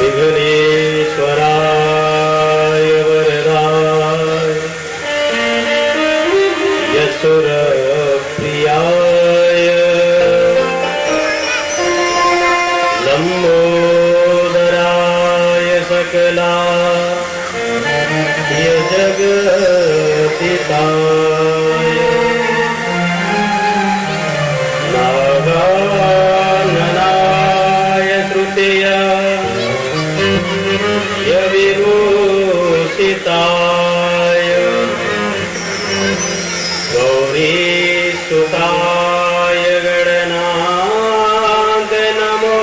विघ्नेश्वराय वरदाय यसुरप्रियाय लंबोदराय सकलाय जगतिताय नागाननाय श्रुतय विभूषिताय गौरीसुताय गणनाथ नमो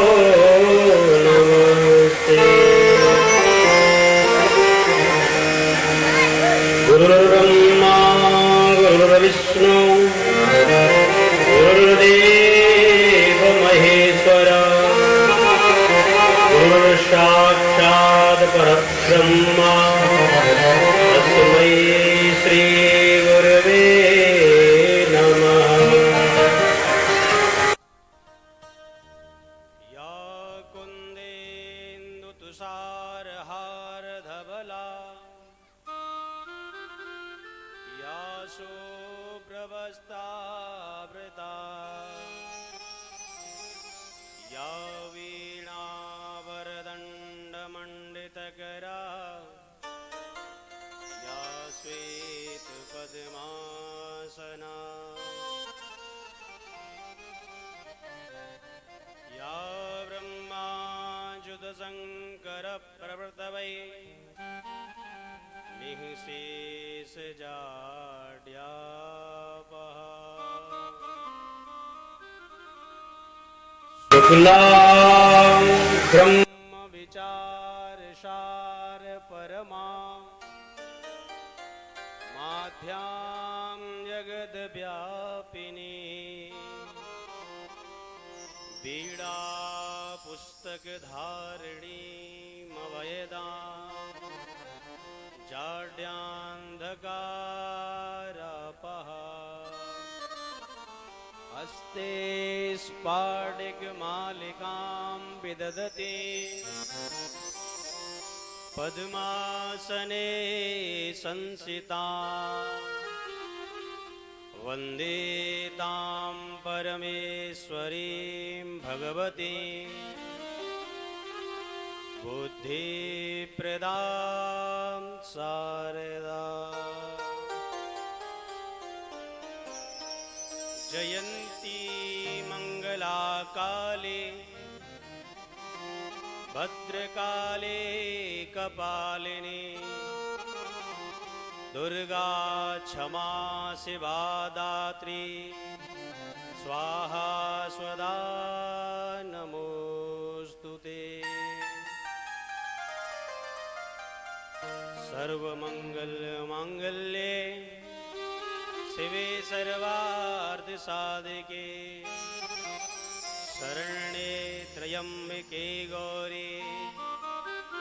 नमस्ते। गुरुर्ब्रह्मा गुरुर्विष्णु गुरुर्देव महेश्वर गुरुर्साक्षात् परब्रह्मा तस्मै श्री गुरवे नमः। या कुन्देन्दुतुषारहारधवला या शुभ्रवस्त्रावृता या वीणावरदण्डमण्डितकरा या श्वेतपद्मासना या ब्रह्माच्युतशङ्करप्रभृतवै निःशेषजाड्यापहा शुक्लां ब्रह्मविचारसार परमा माध्यां जगद्व्यापिनी बीड़ा पुस्तकधारिणी मवयदां जाड्यान्धकारापहा हस्ते स्फाटिकमालिकां विदधति पद्मासने संसिता वन्दे तां परमेश्वरीं भगवतीं बुद्धिप्रदां शारदां। जयन्ती मंगलाकाले भद्रकाले कपालिनी दुर्गा क्षमा शिवा दात्री स्वाहा स्वदा नमोस्तुते। सर्वमंगल मांगल्ये शिवे सर्वार्थसाधिके शरण्ये त्र्यंबके गौरी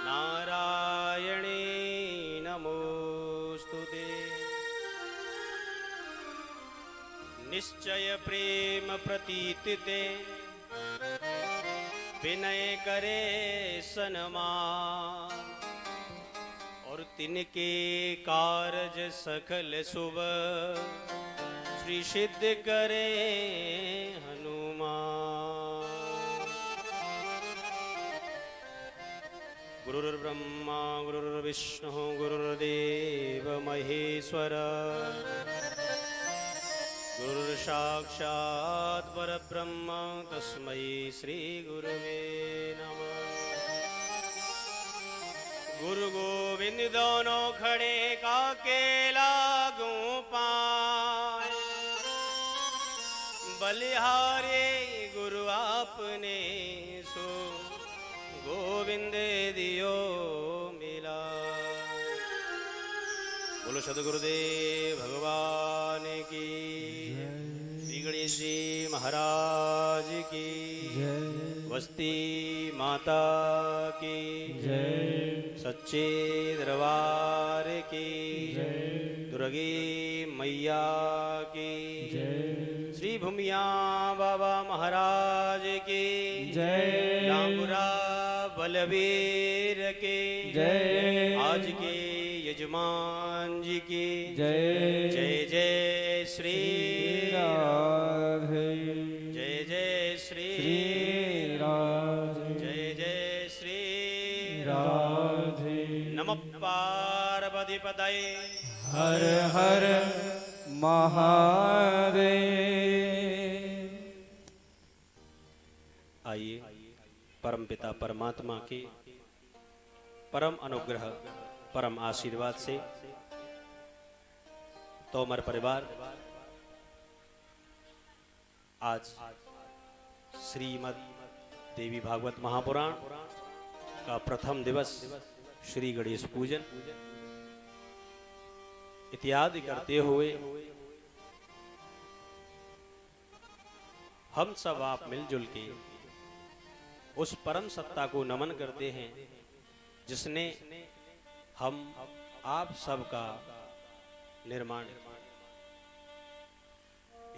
नारायणे नमोस्तुते। निश्चय प्रेम प्रतीतिते विनय करे सन्मान और तिनके कारज सकल शुभ श्री सिद्ध करे हनुमान। गुरुर्ब्रह्मा गुरुर्विष्णु गुरुर्देव महेश्वर गुरुर्साक्षात् परब्रह्म तस्मै श्री गुरुवे नमः। गुरु गोविंद दोनों खड़े काके लागू पाए बलिहारे गुरु आपने सो गोविंद दियो मिला। बोलो सद्गुरुदेव भगवान की, श्री गणेश जी महाराज की, वस्ती माता की जय, सच्चे दरबार की जय, दुर्गे मैया की जय, श्री भूमिया बाबा महाराज की जय, रामपुरा बलवीर के जय। आज के यजमान जी की जय। जय जय श्री राधे। जय जय श्री राधे। जय जय श्री राधे। नमः पार्वती पतये हर हर महादेव। आइए परमपिता परमात्मा के परम अनुग्रह परम आशीर्वाद से तोमर परिवार आज श्रीमद् देवी भागवत महापुराण का प्रथम दिवस श्री गणेश पूजन इत्यादि करते हुए हम सब आप मिलजुल के उस परम सत्ता को नमन करते हैं जिसने हम आप सब का निर्माण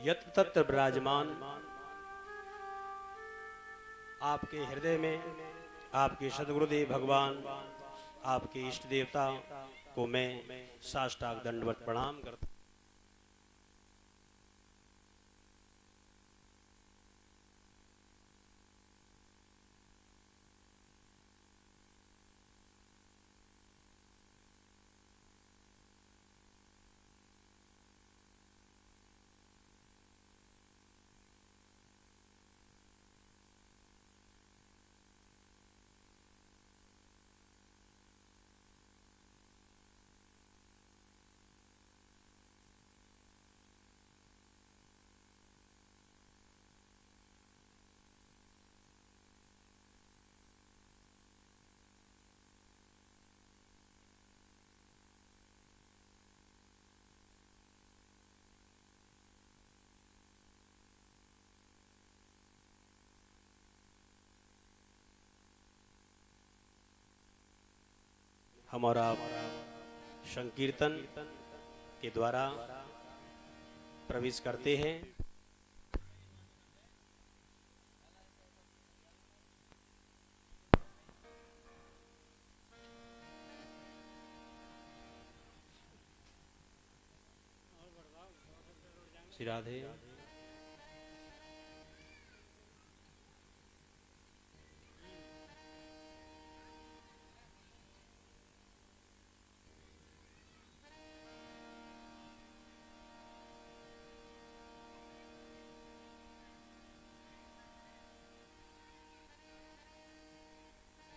यत्र तत्र विराजमान आपके हृदय में आपके सद्गुरुदेव भगवान आपके इष्ट देवता को मैं साष्टांग दंडवत प्रणाम करता हूं। हम और आप संकीर्तन के द्वारा प्रवेश करते हैं। श्री राधे।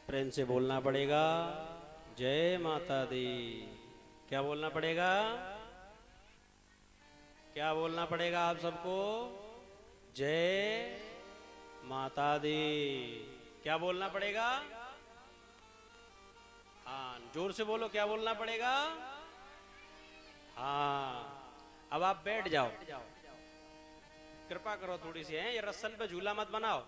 प्रेम से बोलना पड़ेगा जय माता दी। क्या बोलना पड़ेगा? क्या बोलना पड़ेगा आप सबको? जय माता दी। क्या बोलना पड़ेगा? हाँ जोर से बोलो, क्या बोलना पड़ेगा? हाँ अब आप बैठ जाओ, कृपा करो थोड़ी सी है, ये रस्सन पे झूला मत बनाओ।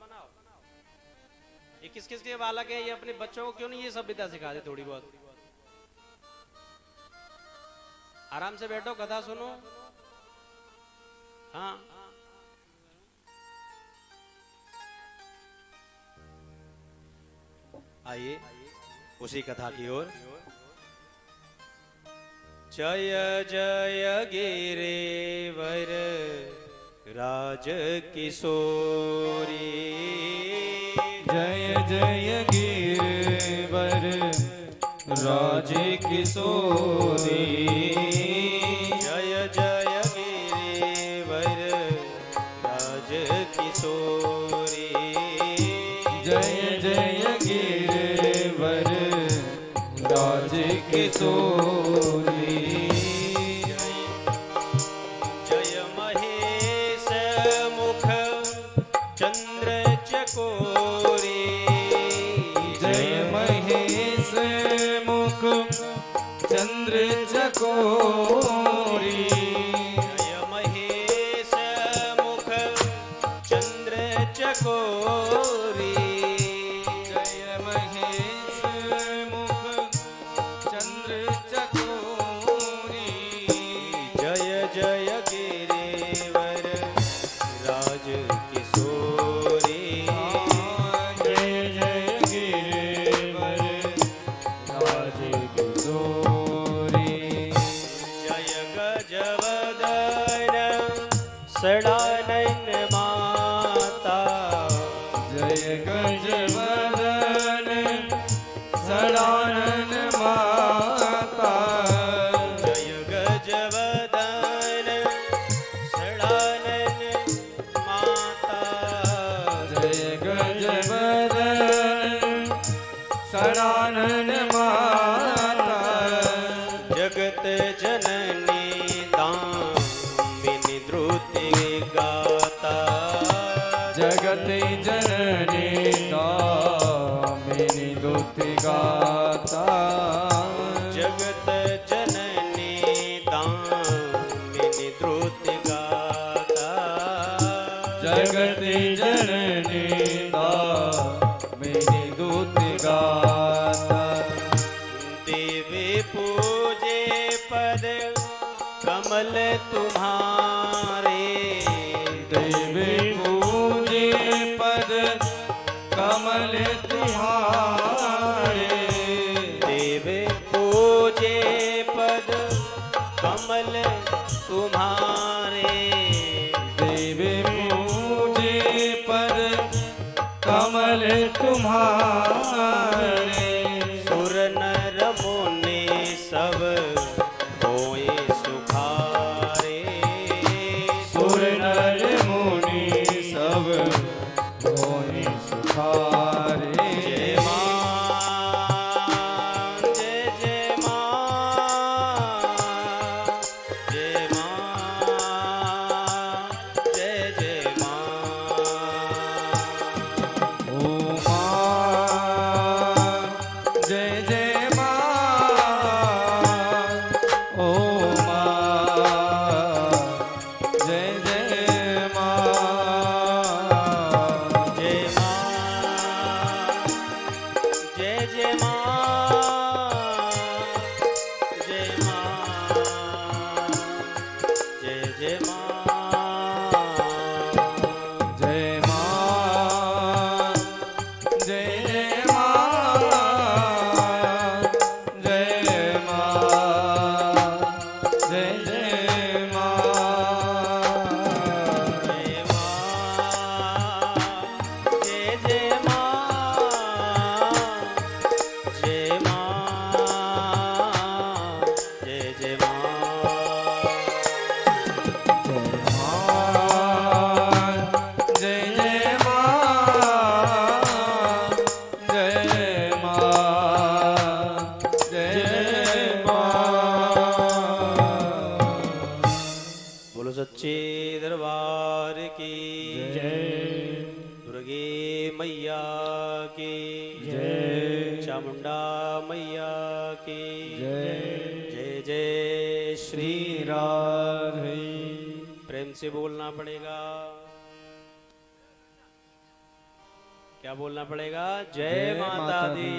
ये किस किस के बालक है, ये अपने बच्चों को क्यों नहीं ये सभ्यता सिखाते? थोड़ी बहुत आराम से बैठो, कथा सुनो। हाँ आइए उसी कथा की ओर। जय जय गिरिवर राज किशोरी। जय जय गिरिवर राज किशोरी। जय जय गिरिवर राज किशोरी। जय जय गिरिवर राज किशोरी। जय महेश मुख चंद्र चकोरी। जय महेश मुख चंद्र चकोरी। जय महेश मुख चंद्र चकोरी। जय महेश मुख चंद्र चकोरी। जय जय गिरिवर राज किशोरी। जय गजवदन सडानन माता जय गजवदन सडानन माता जय गजवदन सडानन माता जगत जननी दामिनी द्रुति गाता जगत जननी दामिनी दुति गाता जगत जननी दामिनी द्रुति गाता जगत जननी दामिनी दुति गाता देवी पूजे पद कमल तुम्हारे देवी पूजे पद कमल तुम्हारे देवी पूजे पद कमल तुम्हारे देवी पूजे पद कमल तुम्हारे सुर नर मुनि सब होए सुखारे सुर नर मुनि सब होए सुखारे जय मां जय जय मां जय मां जय जय मां ओ मां जय जय मां ओ मां जय जय मां जय जय मां जय मां जय जय मां जय मां जय जय मां जय मां जय जय मां जय मां जय जय मां जय मां जय जय मां जय जय मां जय मां जय मां बोलो सच्चे दरबार की जय दुर्गे मैया की जय चामुंडा मैया की जय जय जय श्री राधे प्रेम से बोलना पड़ेगा। क्या बोलना पड़ेगा? जय जय माता माता दी। दी।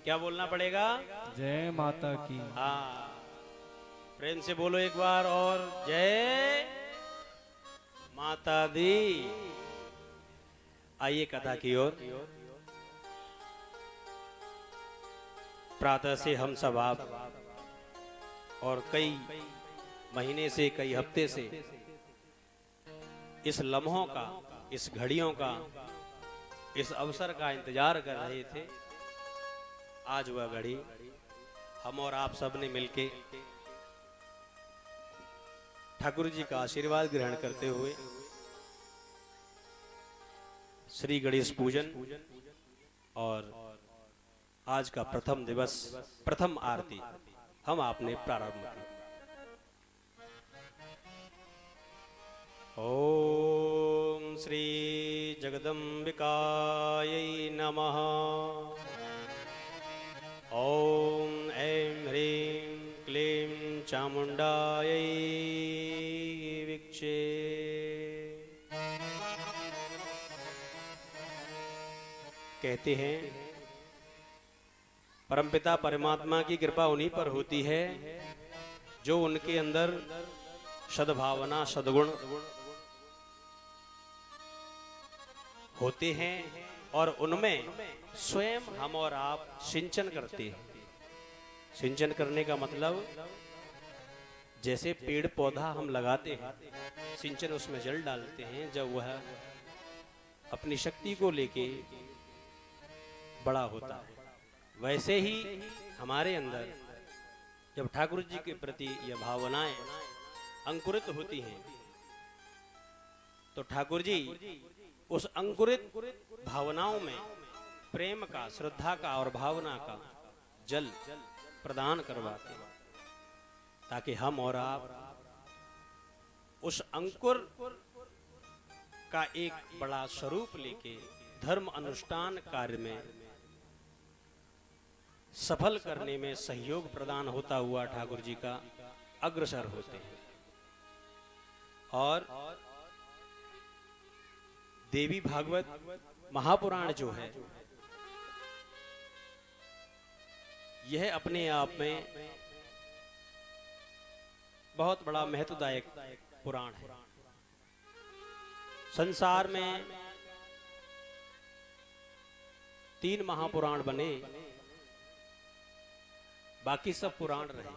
क्या बोलना पड़ेगा? जय माता की हाँ, प्रेम से बोलो एक बार और, जय माता दी। आइए कथा की ओर। प्रातः से हम सब आप और कई महीने से, कई हफ्ते से इस लम्हों का, इस घड़ियों का, इस अवसर का इंतजार कर रहे थे। आज वह घड़ी हम और आप सब ने मिलके ठाकुर जी का आशीर्वाद ग्रहण करते हुए श्री गणेश पूजन और आज का प्रथम दिवस, प्रथम आरती हम आपने प्रारंभ की। ओम श्री जगदम्बिकायै नमः। ओम ऐं ह्रीं क्लीं चामुण्डायै विक्षे। कहते हैं परमपिता परमात्मा की कृपा उन्हीं पर होती है जो उनके अंदर सद्भावना, सद्गुण होते हैं और उनमें स्वयं हम और आप सिंचन करते हैं। सिंचन करने का मतलब जैसे पेड़ पौधा हम लगाते हैं, सिंचन उसमें जल डालते हैं, जब वह अपनी शक्ति को लेके बड़ा होता है, वैसे ही हमारे अंदर जब ठाकुर जी के प्रति यह भावनाएं अंकुरित होती हैं तो ठाकुर जी उस अंकुरित भावनाओं में प्रेम का, श्रद्धा का और भावना का जल प्रदान करवाते हैं, ताकि हम और आप उस अंकुर का एक बड़ा स्वरूप लेके धर्म अनुष्ठान कार्य में सफल करने में सहयोग प्रदान होता हुआ ठाकुर जी का अग्रसर होते हैं। और देवी भागवत महापुराण जो है यह अपने आप में बहुत बड़ा महत्वदायक पुराण है। संसार में 3 महापुराण बने, बाकी सब पुराण रहे।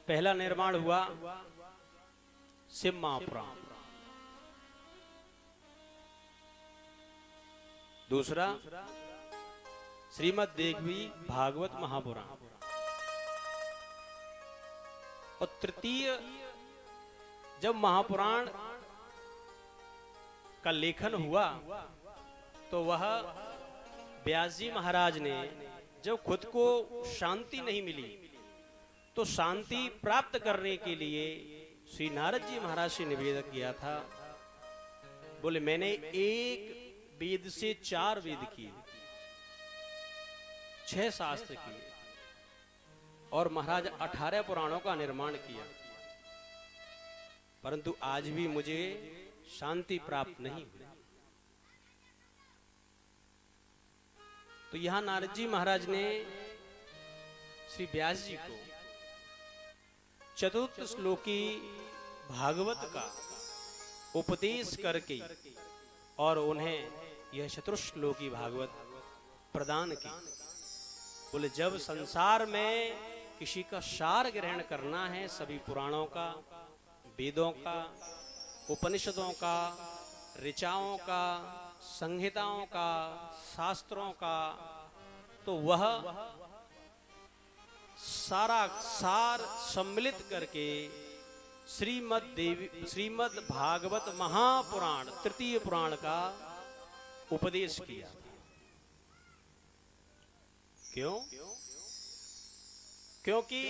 पहला निर्माण हुआ शिव महापुराण, दूसरा श्रीमद् देवी भागवत महापुराण, और तृतीय जब महापुराण का लेखन हुआ तो वह व्यास जी महाराज ने जब खुद को शांति नहीं मिली तो शांति प्राप्त करने के लिए श्री नारद जी महाराज से निवेदन किया था। बोले मैंने एक वेद से 4 वेद किए, 6 शास्त्र किए और महाराज 18 पुराणों का निर्माण किया, परंतु आज भी मुझे शांति प्राप्त नहीं हुई। तो यहां नारद जी महाराज ने श्री व्यास जी को चतुर्थ श्लोकी भागवत का उपदेश करके और उन्हें यह चतुर्श्लोकी भागवत प्रदान की। बोले जब संसार में किसी का सार ग्रहण करना है, सभी पुराणों का, वेदों का, उपनिषदों का, ऋचाओं का, संहिताओं का, शास्त्रों का, तो वह सारा सार सम्मिलित करके श्रीमद् भागवत महापुराण तृतीय पुराण का उपदेश किया। क्यों? क्योंकि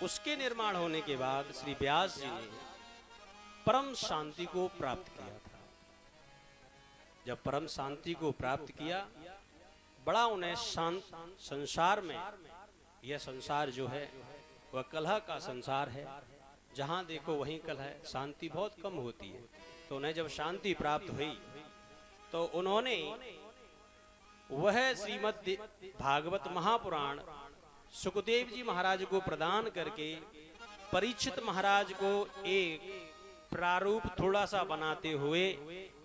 उसके निर्माण होने के बाद श्री व्यास जी ने परम शांति को प्राप्त किया था। जब परम शांति को प्राप्त किया, बड़ा उन्हें शांत, संसार में यह संसार जो है वह कलह का संसार है, जहां देखो वहीं कलह, शांति बहुत कम होती है। तो उन्हें जब शांति प्राप्त हुई तो उन्होंने वह श्रीमद् भागवत महापुराण सुखदेव जी महाराज को प्रदान करके परीक्षित महाराज को एक प्रारूप थोड़ा सा बनाते हुए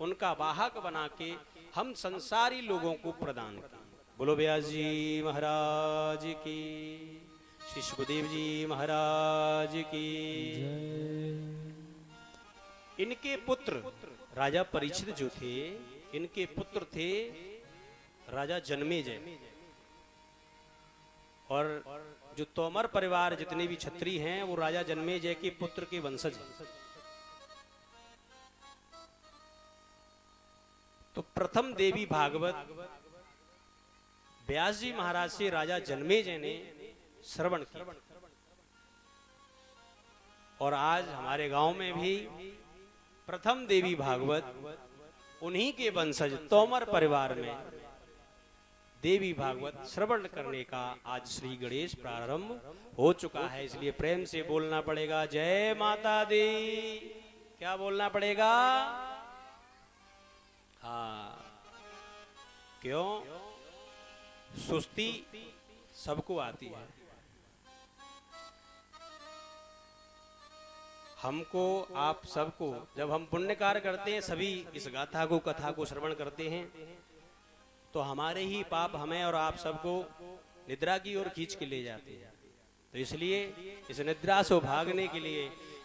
उनका वाहक बना के हम संसारी लोगों को प्रदान किया। बोलो व्यास जी महाराज की, श्री सुखदेव जी महाराज की। इनके पुत्र राजा परीक्षित जो थे, इनके पुत्र थे राजा जन्मेजय, और जो तोमर परिवार जितने भी क्षत्रिय हैं वो राजा जन्मेजय के पुत्र के वंशज हैं। तो प्रथम देवी भागवत व्यास जी महाराज से राजा जन्मेजय ने श्रवण किया, और आज हमारे गांव में भी प्रथम देवी भागवत उन्हीं के वंशज तोमर परिवार में देवी भागवत श्रवण करने का आज श्री गणेश प्रारंभ हो चुका है। इसलिए प्रेम से बोलना पड़ेगा जय माता दी। क्या बोलना पड़ेगा? हाँ, क्यों? सुस्ती सबको आती है, हमको, आप सबको। जब हम पुण्य कार्य करते हैं, सभी इस गाथा को, कथा को श्रवण करते हैं, तो हमारे ही पाप हमें और आप सबको निद्रा की ओर खींच के ले जाते हैं। तो इसलिए इस निद्रा से भागने के लिए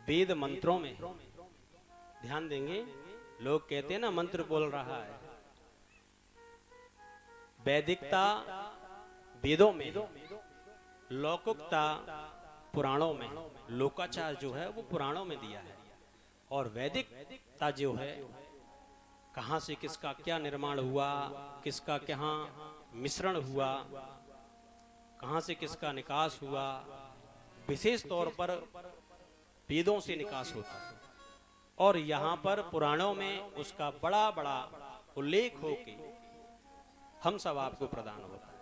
वेद मंत्रों में ध्यान देंगे। लोग कहते हैं ना मंत्र बोल रहा है, वैदिकता वेदों में, लौकिकता पुराणों में, लोकाचार जो है वो पुराणों में दिया है, और वैदिकता जो है कहां से किसका क्या निर्माण हुआ, किसका क्या मिश्रण हुआ, कहां से किसका निकास हुआ, विशेष तौर पर वेदों से निकास होता है, और यहाँ पर पुराणों में उसका बड़ा बड़ा उल्लेख होके हम सब आपको प्रदान होता है।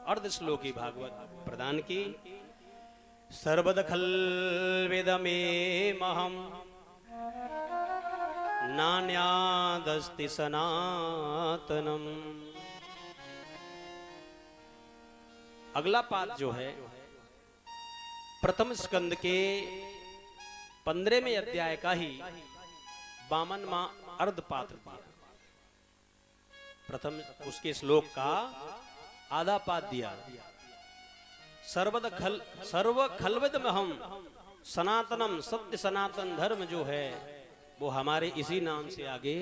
अर्धश्लोकी भागवत प्रदान की। सर्वदखल वेदमेमहं नान्यादस्ति सनातनम। अगला पाठ जो है प्रथम स्कंद के 15वें अध्याय का ही 52वां अर्ध पात्र दिया। प्रथम उसके श्लोक का आधा पाठ दिया। सर्व खलविदमहं सनातनम, सत्य सनातन धर्म जो है वो हमारे इसी नाम से आगे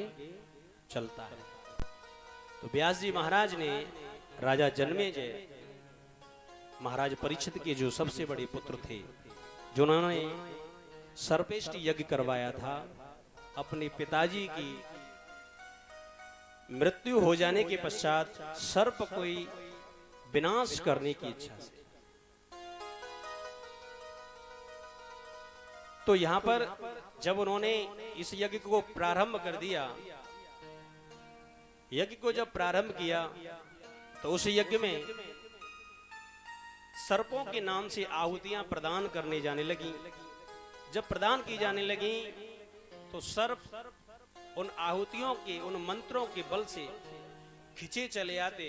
चलता है। तो व्यास जी महाराज ने राजा जन्मेजय महाराज परीक्षित के जो सबसे बड़े पुत्र थे, जिन्होंने सर्पेष्ट यज्ञ करवाया था अपने पिताजी की मृत्यु हो जाने के पश्चात सर्प कोई विनाश करने की इच्छा से। तो यहां पर जब उन्होंने इस यज्ञ को प्रारंभ कर दिया, यज्ञ को जब प्रारंभ किया तो उस यज्ञ में सर्पों के नाम से आहुतियां प्रदान करने जाने लगी। जब प्रदान की जाने लगी तो सर्प उन आहुतियों के, उन मंत्रों के बल से खिंचे चले आते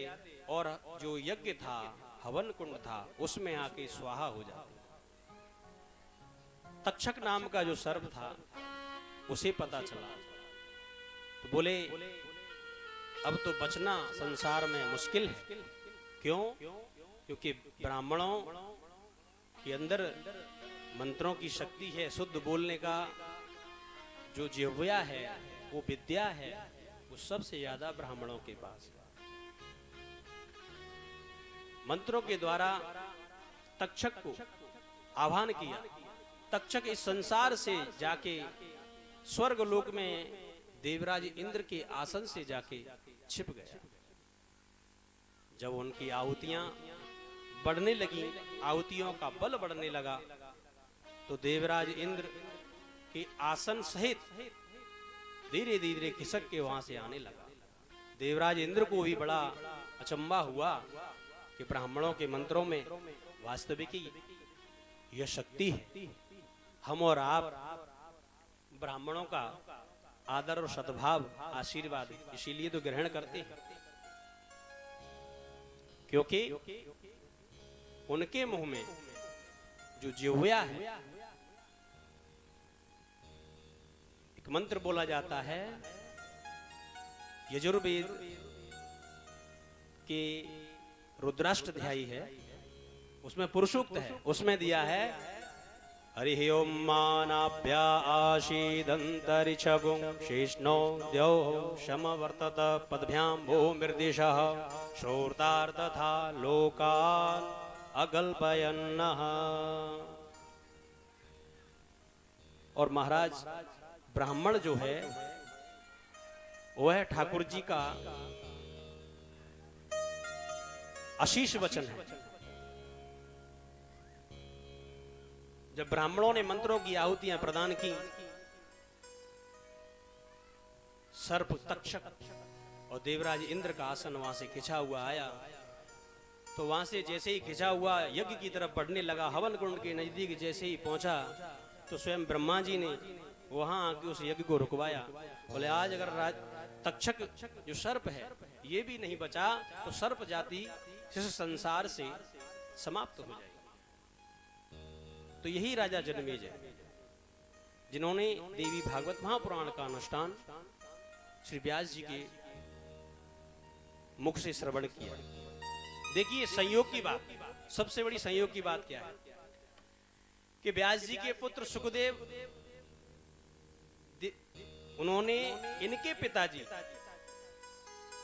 और जो यज्ञ था, हवन कुंड था, उसमें आके स्वाहा हो जाते। तक्षक नाम का जो सर्प था उसे पता चला तो बोले अब तो बचना संसार में मुश्किल है। क्यों? क्योंकि ब्राह्मणों के अंदर मंत्रों की शक्ति है, शुद्ध बोलने का जो जिह्वा है, वो विद्या है, वो सबसे ज्यादा ब्राह्मणों के पास है। मंत्रों के द्वारा तक्षक को आह्वान किया। तक्षक इस संसार से जाके स्वर्ग लोक में देवराज इंद्र के आसन से जाके छिप गया। जब उनकी आहुतियां बढ़ने लगी, आहुतियों का बल बढ़ने लगा, तो देवराज इंद्र के आसन सहित धीरे धीरे खिसक के वहां से आने लगा। देवराज इंद्र को भी बड़ा अचंबा हुआ कि ब्राह्मणों के मंत्रों में वास्तविक यह शक्ति है। हम और आप ब्राह्मणों का आदर और सद्भाव, आशीर्वाद इसीलिए तो ग्रहण करते हैं, क्योंकि उनके मुंह में जो जिह्वा है, एक मंत्र बोला जाता है यजुर्वेद के रुद्राष्टध्यायी है, उसमें पुरुषोक्त है, उसमें दिया है हरि ओम मानाभ्या आशीदंतरिक्षगुं शेष्णो द्यौ समवर्तत पदभ्यां भूमिर्दिशः श्रोतार्तथा लोकान् अगल्पयन्नः। और महाराज ब्राह्मण जो है वह ठाकुर जी का आशीष वचन है। जब ब्राह्मणों ने मंत्रों की आहुतियां प्रदान की, सर्प तक्षक और देवराज इंद्र का आसन वहां से खिंचा हुआ आया। तो वहां से जैसे ही खिंचा हुआ यज्ञ की तरफ बढ़ने लगा, हवन कुंड के नजदीक जैसे ही पहुंचा तो स्वयं ब्रह्मा जी ने वहां आके उस यज्ञ को रुकवाया। बोले आज अगर तक्षक जो सर्प है ये भी नहीं बचा तो सर्प जाति इस संसार से समाप्त हो जाएगी। तो यही राजा जन्मेजय जिन्होंने देवी भागवत महापुराण का अनुष्ठान श्री व्यास जी के मुख से श्रवण किया। देखिए संयोग की बात, सबसे बड़ी संयोग की बात क्या है कि व्यास जी के पुत्र सुखदेव, उन्होंने इनके पिताजी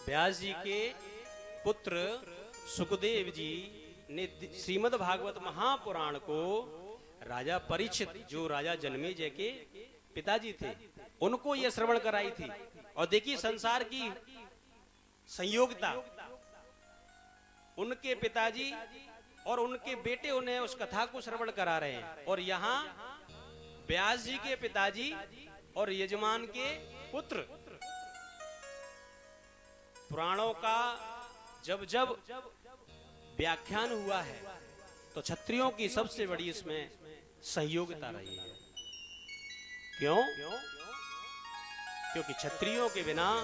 व्यास जी के पुत्र सुखदेव जी ने श्रीमद् भागवत महापुराण को राजा परीक्षित, जो राजा जन्मेजय के पिताजी थे, उनको यह श्रवण कराई थी। और देखिए संसार की संयोगता, उनके पिताजी और उनके बेटे उन्हें उस कथा को श्रवण करा रहे हैं, और यहाँ व्यास जी के पिताजी और यजमान के पुत्र पुराणों का जब जब व्याख्यान हुआ है तो क्षत्रियों की सबसे बड़ी इसमें सहयोगिता रही है। क्यों? क्योंकि क्षत्रियों के बिना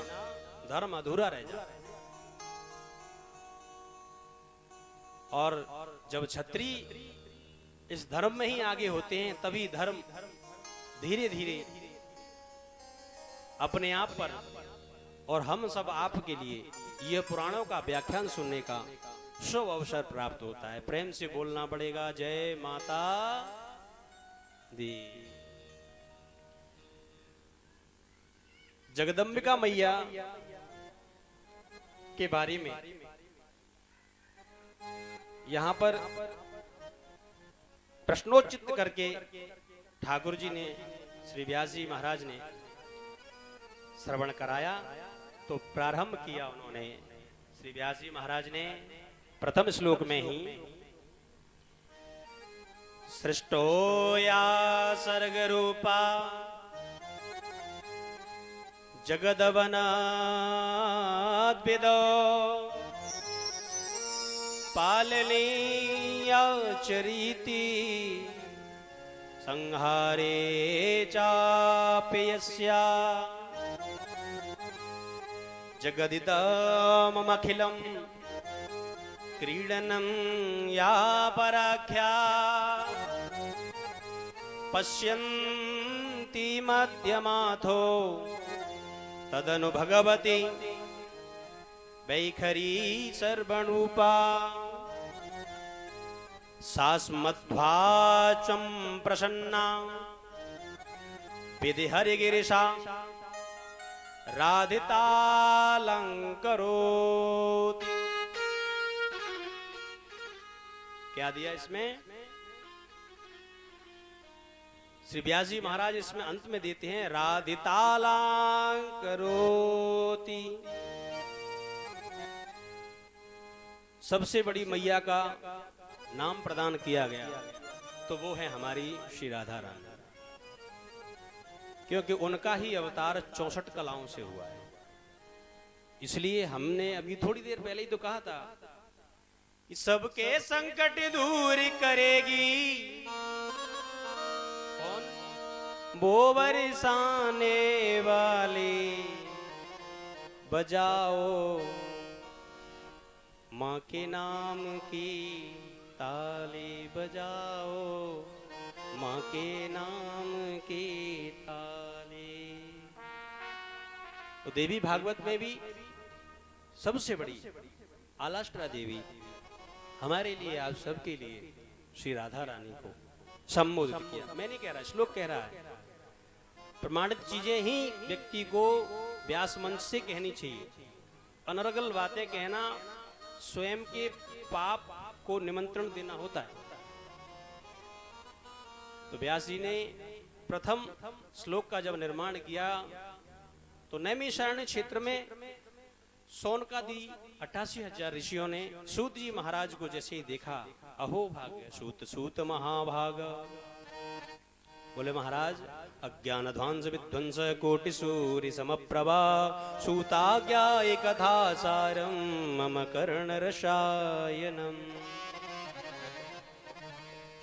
धर्म अधूरा रह जाता है। और जब क्षत्रिय इस धर्म में ही आगे होते हैं, तभी धर्म धीरे धीरे अपने आप पर, और हम सब आपके लिए यह पुराणों का व्याख्यान सुनने का शुभ अवसर प्राप्त होता है। प्रेम से बोलना पड़ेगा, जय माता दी। जगदम्बिका मैया के बारे में यहां पर प्रश्नोचित करके ठाकुर जी ने, श्री व्यास जी महाराज ने श्रवण कराया। तो प्रारंभ किया उन्होंने, श्री व्यास जी महाराज ने प्रथम श्लोक में ही सृष्टो या सर्ग रूपा जगदवनाद्विदो पालनीया चरीति संहारे चाप्यस्या जगदिदमखिलम् क्रीडनं या पराख्या पश्यन्ति मध्यमाथो तदनु भगवती वैखरी सर्वणूपा सास्मध्वाचं प्रसन्ना विधि हरिगिरिशा राधितालंकरोति। क्या दिया इसमें? श्री व्यास जी महाराज इसमें अंत में देते हैं राधितालंकरोति। सबसे बड़ी मैया का नाम प्रदान किया गया तो वो है हमारी श्री राधा रानी, क्योंकि उनका ही अवतार 64 कलाओं से हुआ है। इसलिए हमने अभी थोड़ी देर पहले ही तो कहा था कि सबके संकट दूर करेगी कौन? वो बरसाने वाली बजाओ माँ के नाम की ताली, बजाओ माँ के नाम की ताली। तो देवी भागवत में भी सबसे बड़ी आलाष्टा देवी हमारे लिए, आप सबके लिए श्री राधा रानी को संबोधित किया। मैं नहीं कह रहा, श्लोक कह रहा है। प्रमाणित चीजें ही व्यक्ति को व्यास मंच से कहनी चाहिए। अनर्गल बातें कहना स्वयं के पाप को निमंत्रण देना होता है। तो व्यास जी ने प्रथम श्लोक का जब निर्माण किया तो नैमिषारण्य क्षेत्र में सोनकादि 88,000 ऋषियों ने सूत जी महाराज को जैसे ही देखा, अहो भाग्य सूत सूत महाभाग। बोले महाराज, अज्ञान ध्वंस विध्वंस कोटि सूर्य समप्रभा सूताज्ञा एकथा सारम मम कर्ण रसायनम।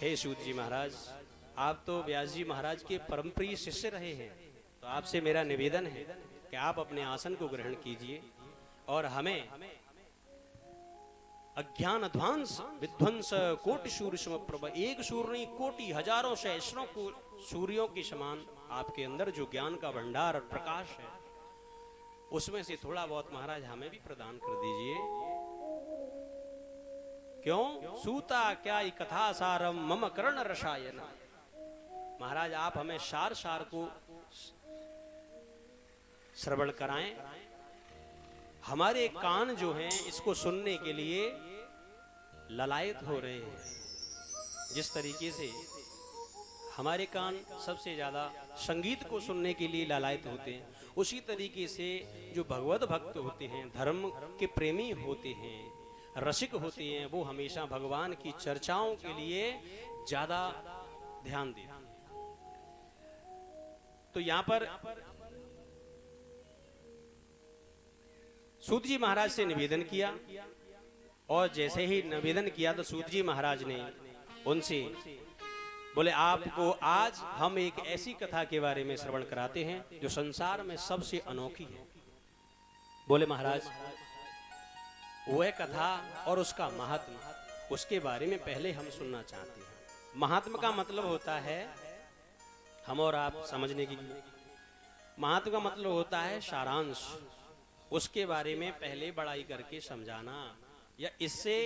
हे सूत जी महाराज, आप तो व्यास जी महाराज के परम प्रिय शिष्य रहे हैं, तो आपसे मेरा निवेदन है कि आप अपने आसन को ग्रहण कीजिए और हमें अज्ञान ध्वंस विध्वंस कोटि सूर्य समप्रभ, एक सूर्य नहीं कोटि हजारों सहस्रों को सूर्यों के समान आपके अंदर जो ज्ञान का भंडार और प्रकाश है, उसमें से थोड़ा बहुत महाराज हमें भी प्रदान कर दीजिए। क्यों? सूता क्या कथा सारम मम कर्ण रसायन। महाराज आप हमें सार सार को श्रवण कराएं। हमारे कान जो हैं इसको सुनने के लिए ललायत हो रहे हैं। जिस तरीके से हमारे कान सबसे ज्यादा संगीत को सुनने के लिए ललायत होते हैं, उसी तरीके से जो भगवत भक्त होते हैं, धर्म के प्रेमी होते हैं, रसिक होते हैं, वो हमेशा भगवान की चर्चाओं के लिए ज्यादा ध्यान देते हैं। तो यहां पर सूत जी महाराज से निवेदन किया, और जैसे ही निवेदन किया तो सूत जी महाराज ने उनसे बोले आपको आज हम एक ऐसी कथा के बारे में श्रवण कराते हैं जो संसार में सबसे अनोखी है। बोले महाराज वह कथा और उसका महात्मा, उसके बारे में पहले हम सुनना चाहते हैं। महात्मा का मतलब होता है, हम और आप समझने की, महात्मा का मतलब होता है सारांश, उसके बारे में पहले बड़ाई करके समझाना, या इससे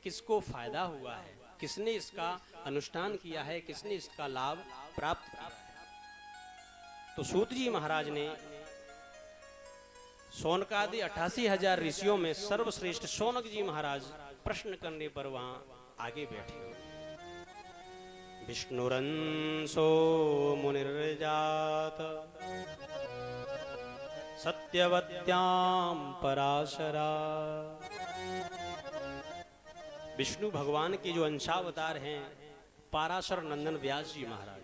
किसको फायदा हुआ है, किसने इसका अनुष्ठान किया है, किसने इसका लाभ प्राप्त किया है। तो सूत जी महाराज ने शौनकादि 88,000 ऋषियों में सर्वश्रेष्ठ शौनक जी महाराज प्रश्न करने पर वहां आगे बैठे। विष्णुरंसो मुनिर्जात सत्यवत्याम पराशरा। विष्णु भगवान के जो अंशावतार हैं पाराशर नंदन व्यास जी महाराज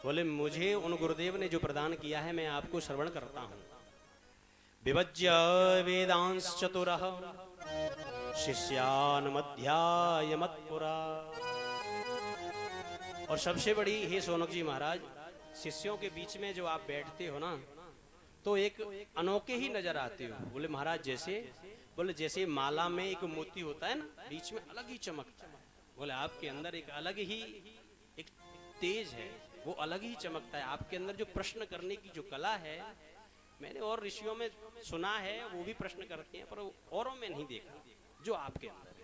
बोले मुझे उन गुरुदेव ने जो प्रदान किया है मैं आपको श्रवण करता हूं। विभज्य वेदांश चतुरः शिष्यान मध्याय मत्पुरा। और सबसे बड़ी हे शौनक जी महाराज, शिष्यों के बीच में जो आप बैठते हो ना तो एक अनोखे ही नजर आते हो। बोले महाराज जैसे, बोले जैसे माला में एक मोती होता है ना, बीच में अलग ही चमकता है। बोले आपके अंदर एक अलग ही एक तेज है, वो अलग ही चमकता है। आपके अंदर जो प्रश्न करने की जो कला है, मैंने और ऋषियों में सुना है वो भी प्रश्न करते हैं, पर औरों में नहीं देखा जो आपके अंदर है।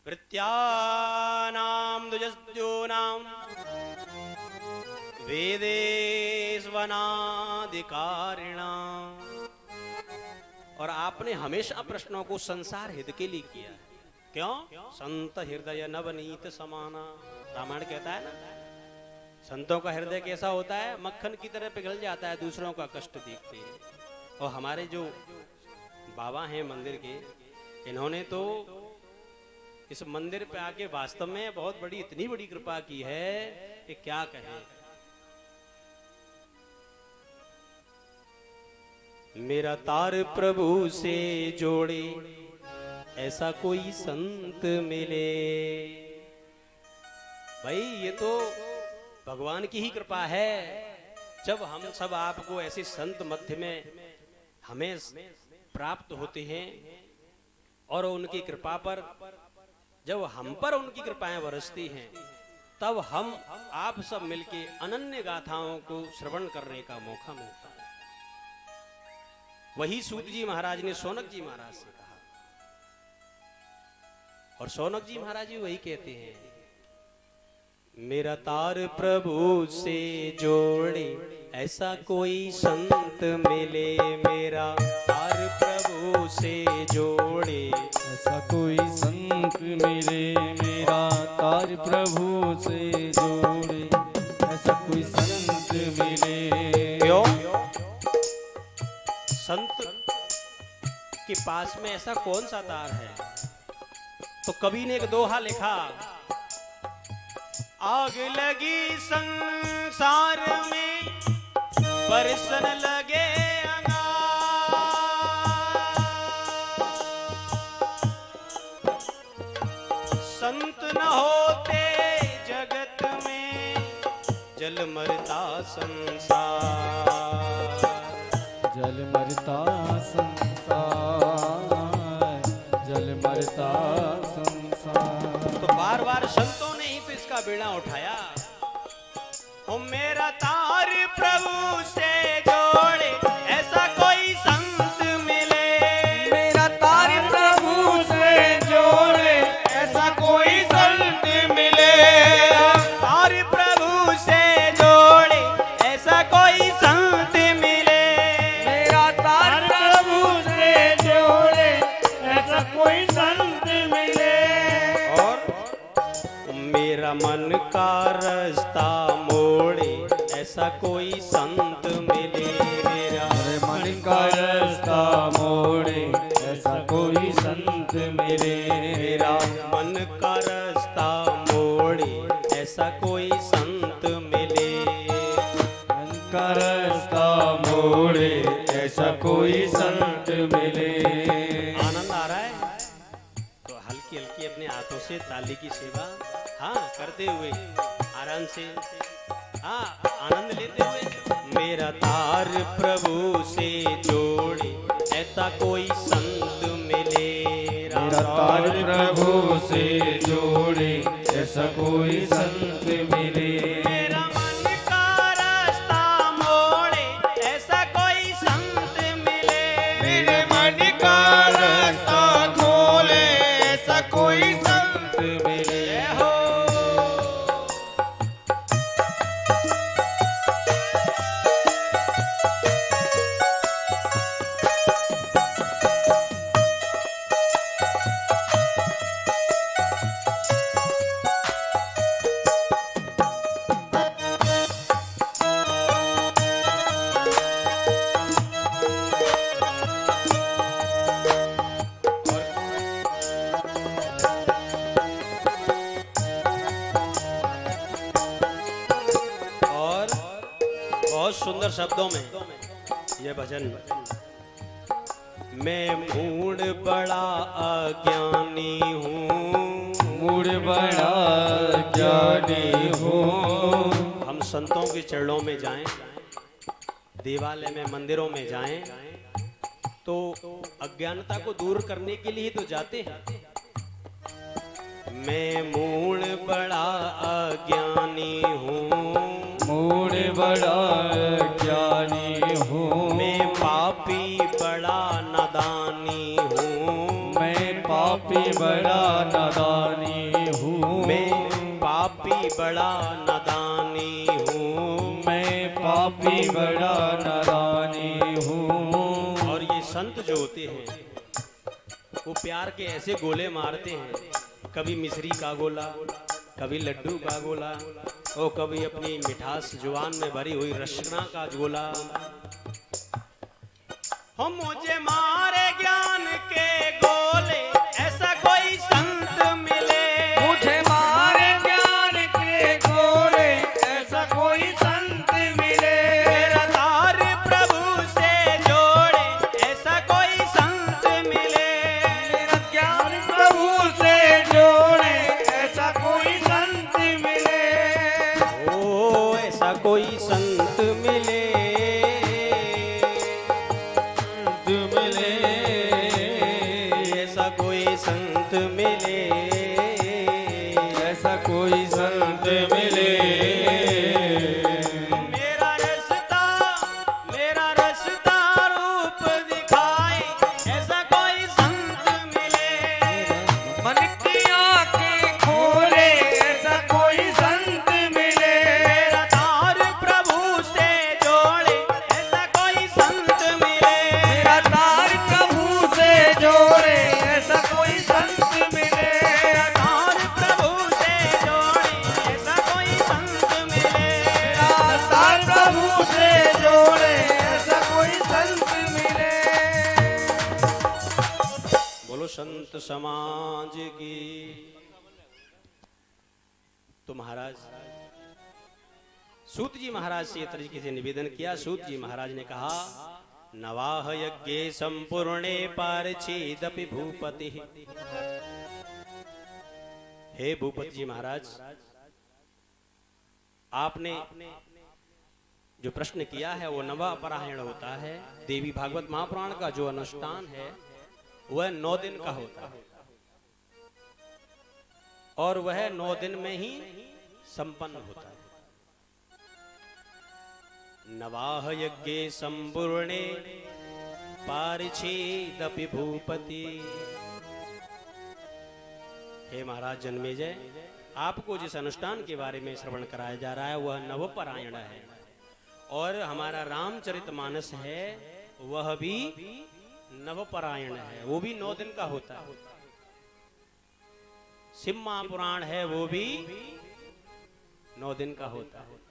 वृत्यानाम दुजस्योनाम वेदेश्वनाधिकारिणाम। और आपने हमेशा प्रश्नों को संसार हित के लिए किया। क्यों? संत हृदय नवनीत समाना, रामायण कहता है ना, संतों का हृदय कैसा होता है, मक्खन की तरह पिघल जाता है दूसरों का कष्ट देखते हैं। और हमारे जो बाबा हैं मंदिर के, इन्होंने तो इस मंदिर पे आके वास्तव में बहुत बड़ी, इतनी बड़ी कृपा की है कि क्या कहें। मेरा तार प्रभु से जोड़े ऐसा कोई संत मिले। भाई ये तो भगवान की ही कृपा है, जब हम सब आपको ऐसे संत मध्य में हमें प्राप्त होते हैं, और उनकी कृपा पर जब हम पर उनकी कृपाएं बरसती हैं, तब हम आप सब मिलके अनन्य गाथाओं को श्रवण करने का मौका मिलता है। वही सूत जी महाराज ने शौनक जी महाराज से कहा, और शौनक जी महाराज जी वही कहते हैं, मेरा तार प्रभु से जोड़े ऐसा कोई संत मिले। मेरा तार प्रभु से जोड़े ऐसा कोई संत मिले। मेरा तार प्रभु से जोड़े ऐसा कोई संत मिले। क्यों? संत के पास में ऐसा कौन सा तार है? तो कवि ने एक दोहा लिखा, आग लगी संसार में बरसन लगे अंगार। संत न होते जगत में जल मरता संसार। जल मरता संसार, जल मरता संसार। तो बार बार संतों ने ही तो इसका बीड़ा उठाया। ओ मेरा तार प्रभु से जोड़े ऐसा कोई संत मिले। मेरा तार प्रभु से जोड़े ऐसा कोई संत मिले। कोई संत मिले। मेरा तार प्रभु से जोड़े ऐसा कोई संत मिले। और मेरा मन का रास्ता मोड़े ऐसा कोई संत मिले। मेरा मन का रास्ता मोड़े ऐसा कोई संत मिले। मेरा मन का रास्ता मोड़े ऐसा कोई संत मिले। मन का रास्ता मोड़े ऐसा कोई संत मिले। आनंद आ रहा है तो हल्की हल्की अपने हाथों से ताली की सेवा हाँ करते हुए आराम से हाँ आनंद लेते हुए। मेरा तार प्रभु से जोड़े ऐसा कोई संत मिले। मेरा तार प्रभु से जोड़े ऐसा कोई संत मिले। मेरा मन का रास्ता मोड़े ऐसा कोई संत मिले। मेरे मन का रास्ता खोले ऐसा कोई संत मिले। हो और बहुत सुंदर शब्दों में यह भजन। मैं मूड बड़ा अज्ञानी हूँ। मूड बड़ा ज्ञानी हूँ। हम संतों के चरणों में जाएं, देवालय में मंदिरों में जाएं तो अज्ञानता को दूर करने के लिए ही तो जाते हैं। मैं मूड बड़ा अज्ञानी हूँ। मूड बड़ा ज्ञानी हूँ। मैं पापी बड़ा नादानी हूँ। मैं पापी बड़ा नादानी हूँ। मैं पापी बड़ा नादानी हूँ। मैं पापी बड़ा नादानी हूँ। और ये संत जो होते हैं वो प्यार के ऐसे गोले मारते हैं, कभी मिश्री का गोला, कभी लड्डू का गोला और कभी अपनी मिठास जुबान में भरी हुई रसना का गोला। हम मुझे मारे ज्ञान के गोले ऐसा कोई संत मिले। मुझे मारे ज्ञान के गोले ऐसा कोई संत मिले। मेरा तार प्रभु से जोड़े ऐसा कोई संत मिले। मेरा ज्ञान प्रभु से जोड़े ऐसा कोई संत मिले। ओ ऐसा कोई संत मिले। संत मिले। ऐसा कोई संत मिले। ऐसा कोई संत मिले। मेरा रास्ता रूप दिखाए ऐसा कोई संत मिले। मन की आंखें खोले ऐसा कोई संत मिले। मेरा तार प्रभु से जोड़े ऐसा कोई संत मिले। मेरा तार प्रभु से जोड़े ऐसा कोई संत मिले। मेरा तार प्रभु से जोड़े ऐसा कोई संत मिले। मेरा तार प्रभु से जोड़े ऐसा कोई संत मिले। बोलो संत समाज की। तो महाराज सूत जी महाराज से इस तरीके से निवेदन किया। सूत जी महाराज ने कहा नवाह यज्ञे संपूर्णे पारछेदपि भूपति। हे भूपति जी महाराज, आपने जो प्रश्न किया है वो नवापरायण होता है। देवी भागवत महापुराण का जो अनुष्ठान है वह 9 दिन का होता है और वह 9 दिन में ही संपन्न होता है। नवाह यज्ञे संपूर्णे पारिछेदपि भूपति। हे महाराज जन्मेजय, आपको जिस अनुष्ठान के बारे में श्रवण कराया जा रहा है वह नवपरायण है और हमारा रामचरितमानस है वह भी नवपरायण है, वो भी 9 दिन का होता है। शिव महापुराण है वो भी 9 दिन का होता है।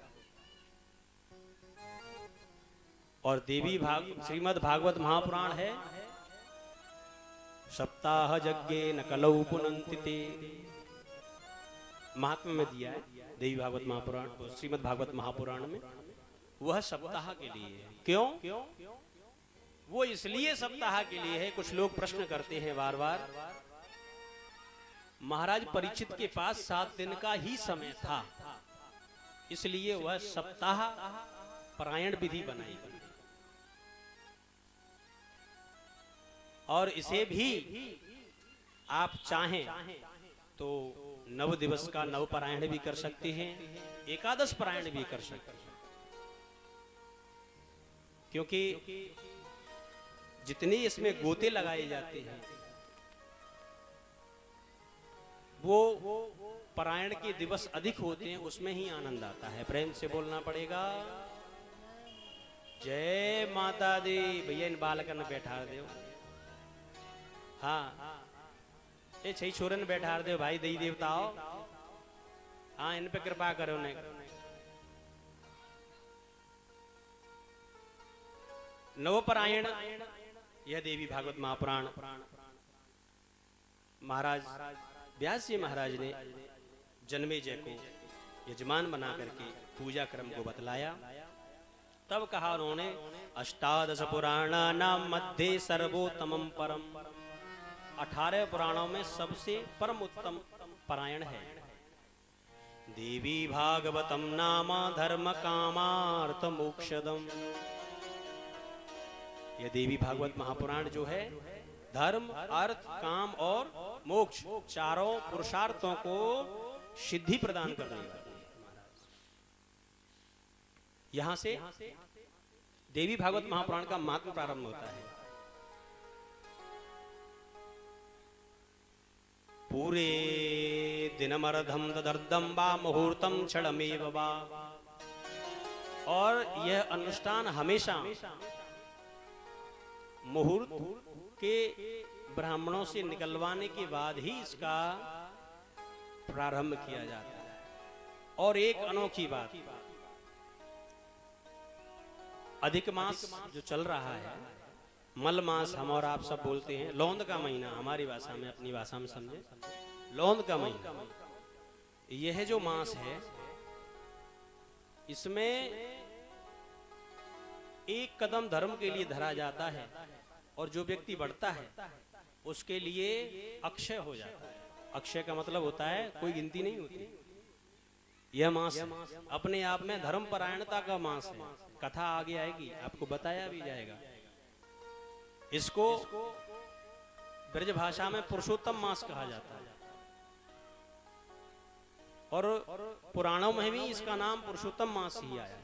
और देवी श्रीमद् भागवत महापुराण है सप्ताह यज्ञे न कलौ पुनन्ति ते, महात्म्य में दिया है देवी भागवत महापुराण, श्रीमद् भागवत महापुराण में। वह सप्ताह के लिए है। क्यों? वो इसलिए सप्ताह के लिए है। कुछ लोग प्रश्न करते हैं बार बार, महाराज परीक्षित के पास 7 दिन का ही समय था, इसलिए वह सप्ताह परायण विधि बनाई गई। और इसे भी आप चाहें तो 9 दिवस का नवपरायण भी कर सकते हैं, एकादश परायण भी कर सकते हैं। क्योंकि जितने इसमें गोते लगाए जाते हैं वो परायण के दिवस अधिक होते हैं, उसमें ही आनंद आता है। प्रेम से बोलना पड़ेगा जय माता दी। भैया इन बालकन बैठा दो, हाँ ये छही छोरन बैठा दो भाई देवी देवताओं, हाँ इन पे कृपा करो। ने नवपरायण यह देवी भागवत महापुराण महाराज व्यास जी महाराज ने जन्मेजय को यजमान बना करके पूजा क्रम को बतलाया। तब कहा उन्होंने 18 पुराणानां मध्ये सर्वोत्तमं परम, 18 पुराणों में सबसे परम उत्तम परायण है देवी भागवतम नाम धर्म कामार्थ मोक्षदम। यह देवी भागवत महापुराण जो है धर्म अर्थ काम और मोक्ष चारों पुरुषार्थों को सिद्धि प्रदान करने वाली है। यहां से देवी भागवत महापुराण का महात्म्य प्रारंभ होता है। पूरे दिनमर्धम तदर्धम वा मुहूर्तम क्षणमेव वा, और यह अनुष्ठान हमेशा मुहूर्त के ब्राह्मणों से निकलवाने के बाद ही इसका प्रारंभ किया जाता है। और एक अनोखी बात, अधिक मास जो चल रहा है, मल मास हम और आप सब बोलते हैं, लौंद का महीना हमारी भाषा में, अपनी भाषा में समझे, लौंद का महीना, यह जो मास है इसमें एक कदम धर्म के लिए धरा जाता है और जो व्यक्ति बढ़ता है उसके लिए अक्षय हो जाता है। अक्षय का मतलब होता है कोई गिनती नहीं होती। यह मास अपने आप में धर्म परायणता का मास है। कथा आगे आएगी, आपको बताया भी जाएगा। इसको ब्रज भाषा में पुरुषोत्तम मास कहा जाता है और पुराणों में भी इसका नाम पुरुषोत्तम मास ही आया है।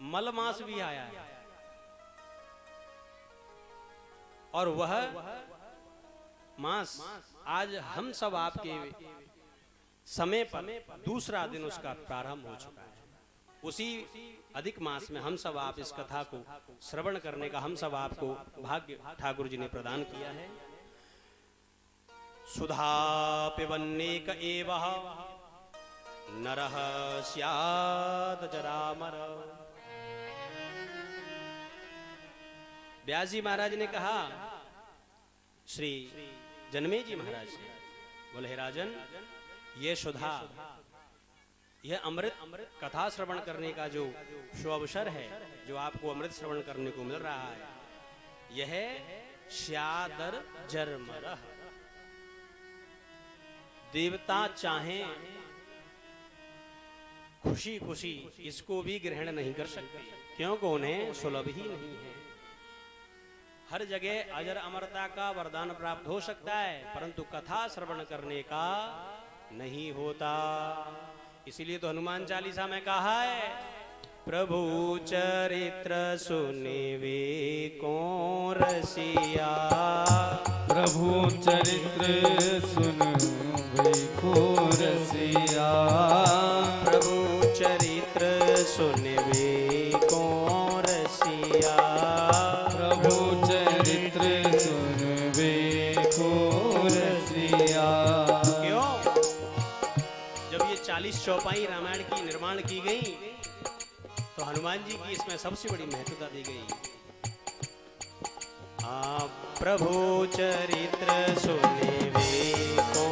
मल मास भी आया है और वह मास आज हम सब आपके समय पर दूसरा दिन उसका प्रारंभ हो चुका है। उसी अधिक मास में हम सब आप इस कथा को श्रवण करने का हम सब आपको भाग्य ठाकुर जी ने प्रदान किया है। सुधा पिबन्नेक एवः नरः स्यात् जरामर। व्यास जी महाराज ने कहा श्री जन्मेजय महाराज से, बोले हे राजन, ये सुधा, यह अमृत कथा श्रवण करने का जो अवसर है, जो आपको अमृत श्रवण करने को मिल रहा है, यह स्यादर जरमरः। देवता चाहें खुशी खुशी इसको भी ग्रहण नहीं कर सकते, क्योंकि उन्हें सुलभ ही नहीं है। हर जगह अजर अमरता का वरदान प्राप्त हो सकता है, परंतु कथा श्रवण करने का नहीं होता। इसीलिए तो हनुमान चालीसा में कहा है, प्रभु चरित्र सुने वे को रसिया। प्रभु चरित्र सुन वे को रसिया। प्रभु चरित्र वे को रसिया। प्रभु चरित्र सुन वे को रसिया। क्यों? जब ये 40 चौपाई रामायण की निर्माण की गई तो हनुमान जी की इसमें सबसे बड़ी महत्वता दी गई। प्रभु चरित्र सुने वे को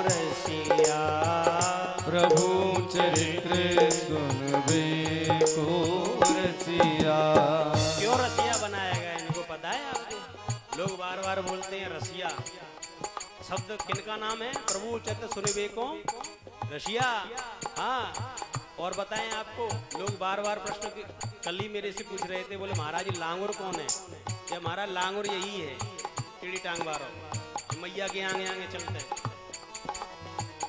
रसिया। प्रभु चरित्र सुन वे को रसिया। क्यों रसिया बनाया गया इनको पता है आपको? लोग बार बार बोलते हैं रसिया, शब्द किनका नाम है? प्रभु चरित्र सुने वे को रसिया। हाँ, और बताएं आपको, लोग बार बार प्रश्न कल ही मेरे से पूछ रहे थे, बोले महाराज लांगुर कौन है? या महाराज लांगुर यही है, टेढ़ी टांग वारो, मैया के आगे आगे चलते हैं।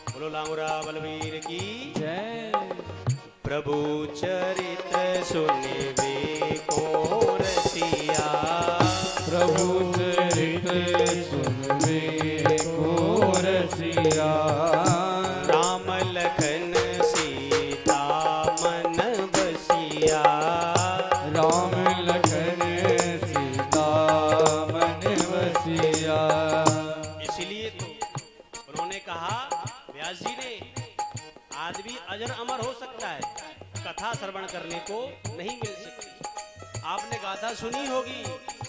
बोलो लांगुरा बलवीर की जय। प्रभु चरित्र सुने वे को रसिया। प्रभु चरित्र सुन वे को रसिया। राम लखन सीता मन बसिया। राम लखन सीता मन बसिया। इसीलिए तो उन्होंने कहा, व्यास जी ने, आदमी अजर अमर हो सकता है, कथा श्रवण करने को नहीं मिल सकती। आपने गाथा सुनी होगी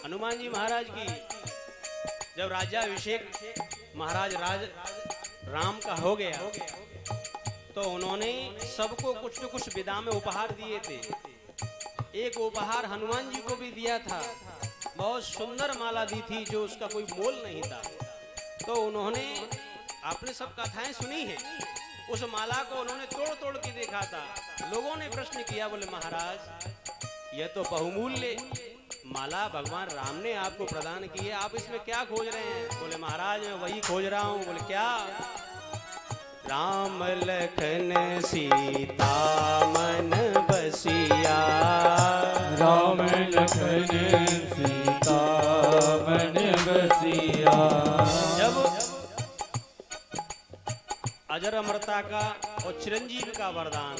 हनुमान जी महाराज की, जब राज्याभिषेक महाराज राम का हो गया तो उन्होंने सबको कुछ न कुछ विदा में उपहार दिए थे। एक उपहार हनुमान जी को भी दिया था, बहुत सुंदर माला दी थी जो उसका कोई मोल नहीं था। तो उन्होंने, आपने सब कथाएं सुनी हैं, उस माला को उन्होंने तोड़ तोड़ के देखा था। लोगों ने प्रश्न किया, बोले महाराज यह तो बहुमूल्य माला भगवान राम ने आपको प्रदान की है, आप इसमें क्या खोज रहे हैं? बोले महाराज मैं वही खोज रहा हूं। बोले क्या? राम लखन सीता मन बसिया। राम लखन सीता मन बसिया। जब अजर अमरता का और चिरंजीव का वरदान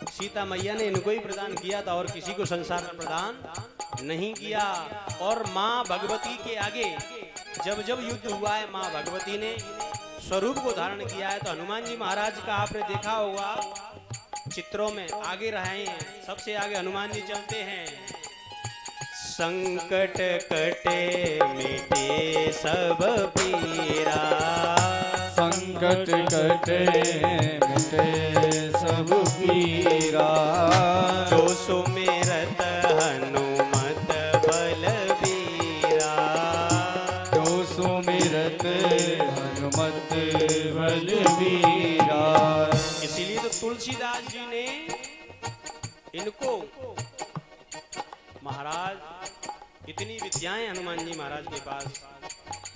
सीता मैया ने इनको ही प्रदान किया था और किसी को संसार में प्रदान नहीं किया। और माँ भगवती के आगे जब जब युद्ध हुआ है, माँ भगवती ने स्वरूप को धारण किया है। तो हनुमान जी महाराज का आपने देखा होगा चित्रों में, आगे रहे हैं, सबसे आगे हनुमान जी चलते हैं। संकट कटे मिटे सब पीरा। संकट कटे मिटे सब पीरा। जो सुमिरत हनुमत बलबीरा। जो सुमिरत हनुमत बलबीरा। इसीलिए तो तुलसीदास जी ने इनको, महाराज इतनी विद्याएं हनुमान जी महाराज के पास,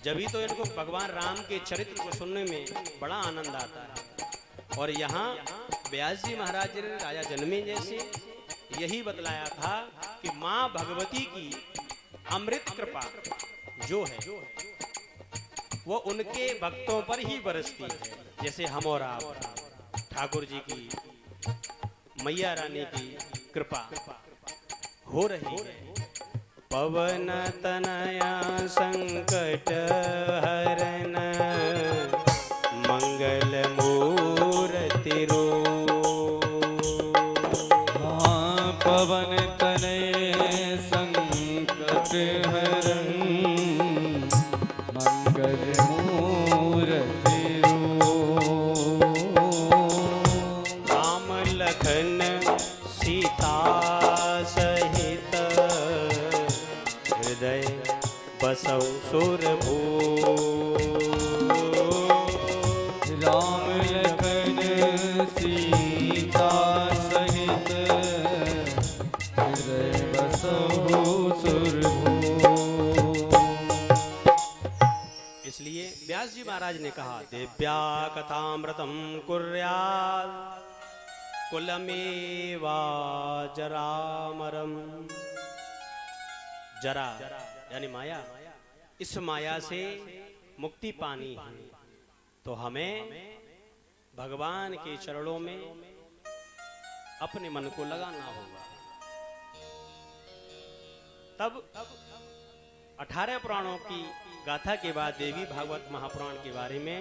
जभी तो इनको भगवान राम के चरित्र को सुनने में बड़ा आनंद आता है। और यहाँ व्यास जी महाराज ने राजा जनमे जैसे यही बतलाया था कि माँ भगवती की अमृत कृपा जो है वो उनके भक्तों पर ही बरसती है। जैसे हम और आप, ठाकुर जी की, मैया रानी की कृपा हो रही है। पवन तनया संकट हरन मंगल मूर्ति रो। हाँ, पवन तनय संकट हरन मंगल मूर्ति रो। राम लखन सीता सहित हृदय बसौ सुरभू। राम लखन सीता सहित हृदय बसौ सुरभू। इसलिए व्यास जी महाराज ने कहा, दिव्या कथामृतम कुर्यात् कुलमेवा जरामरम। जरा यानी माया, इस माया से मुक्ति पानी है तो हमें भगवान के चरणों में अपने मन को लगाना होगा। तब 18 पुराणों की गाथा के बाद देवी भागवत महापुराण के बारे में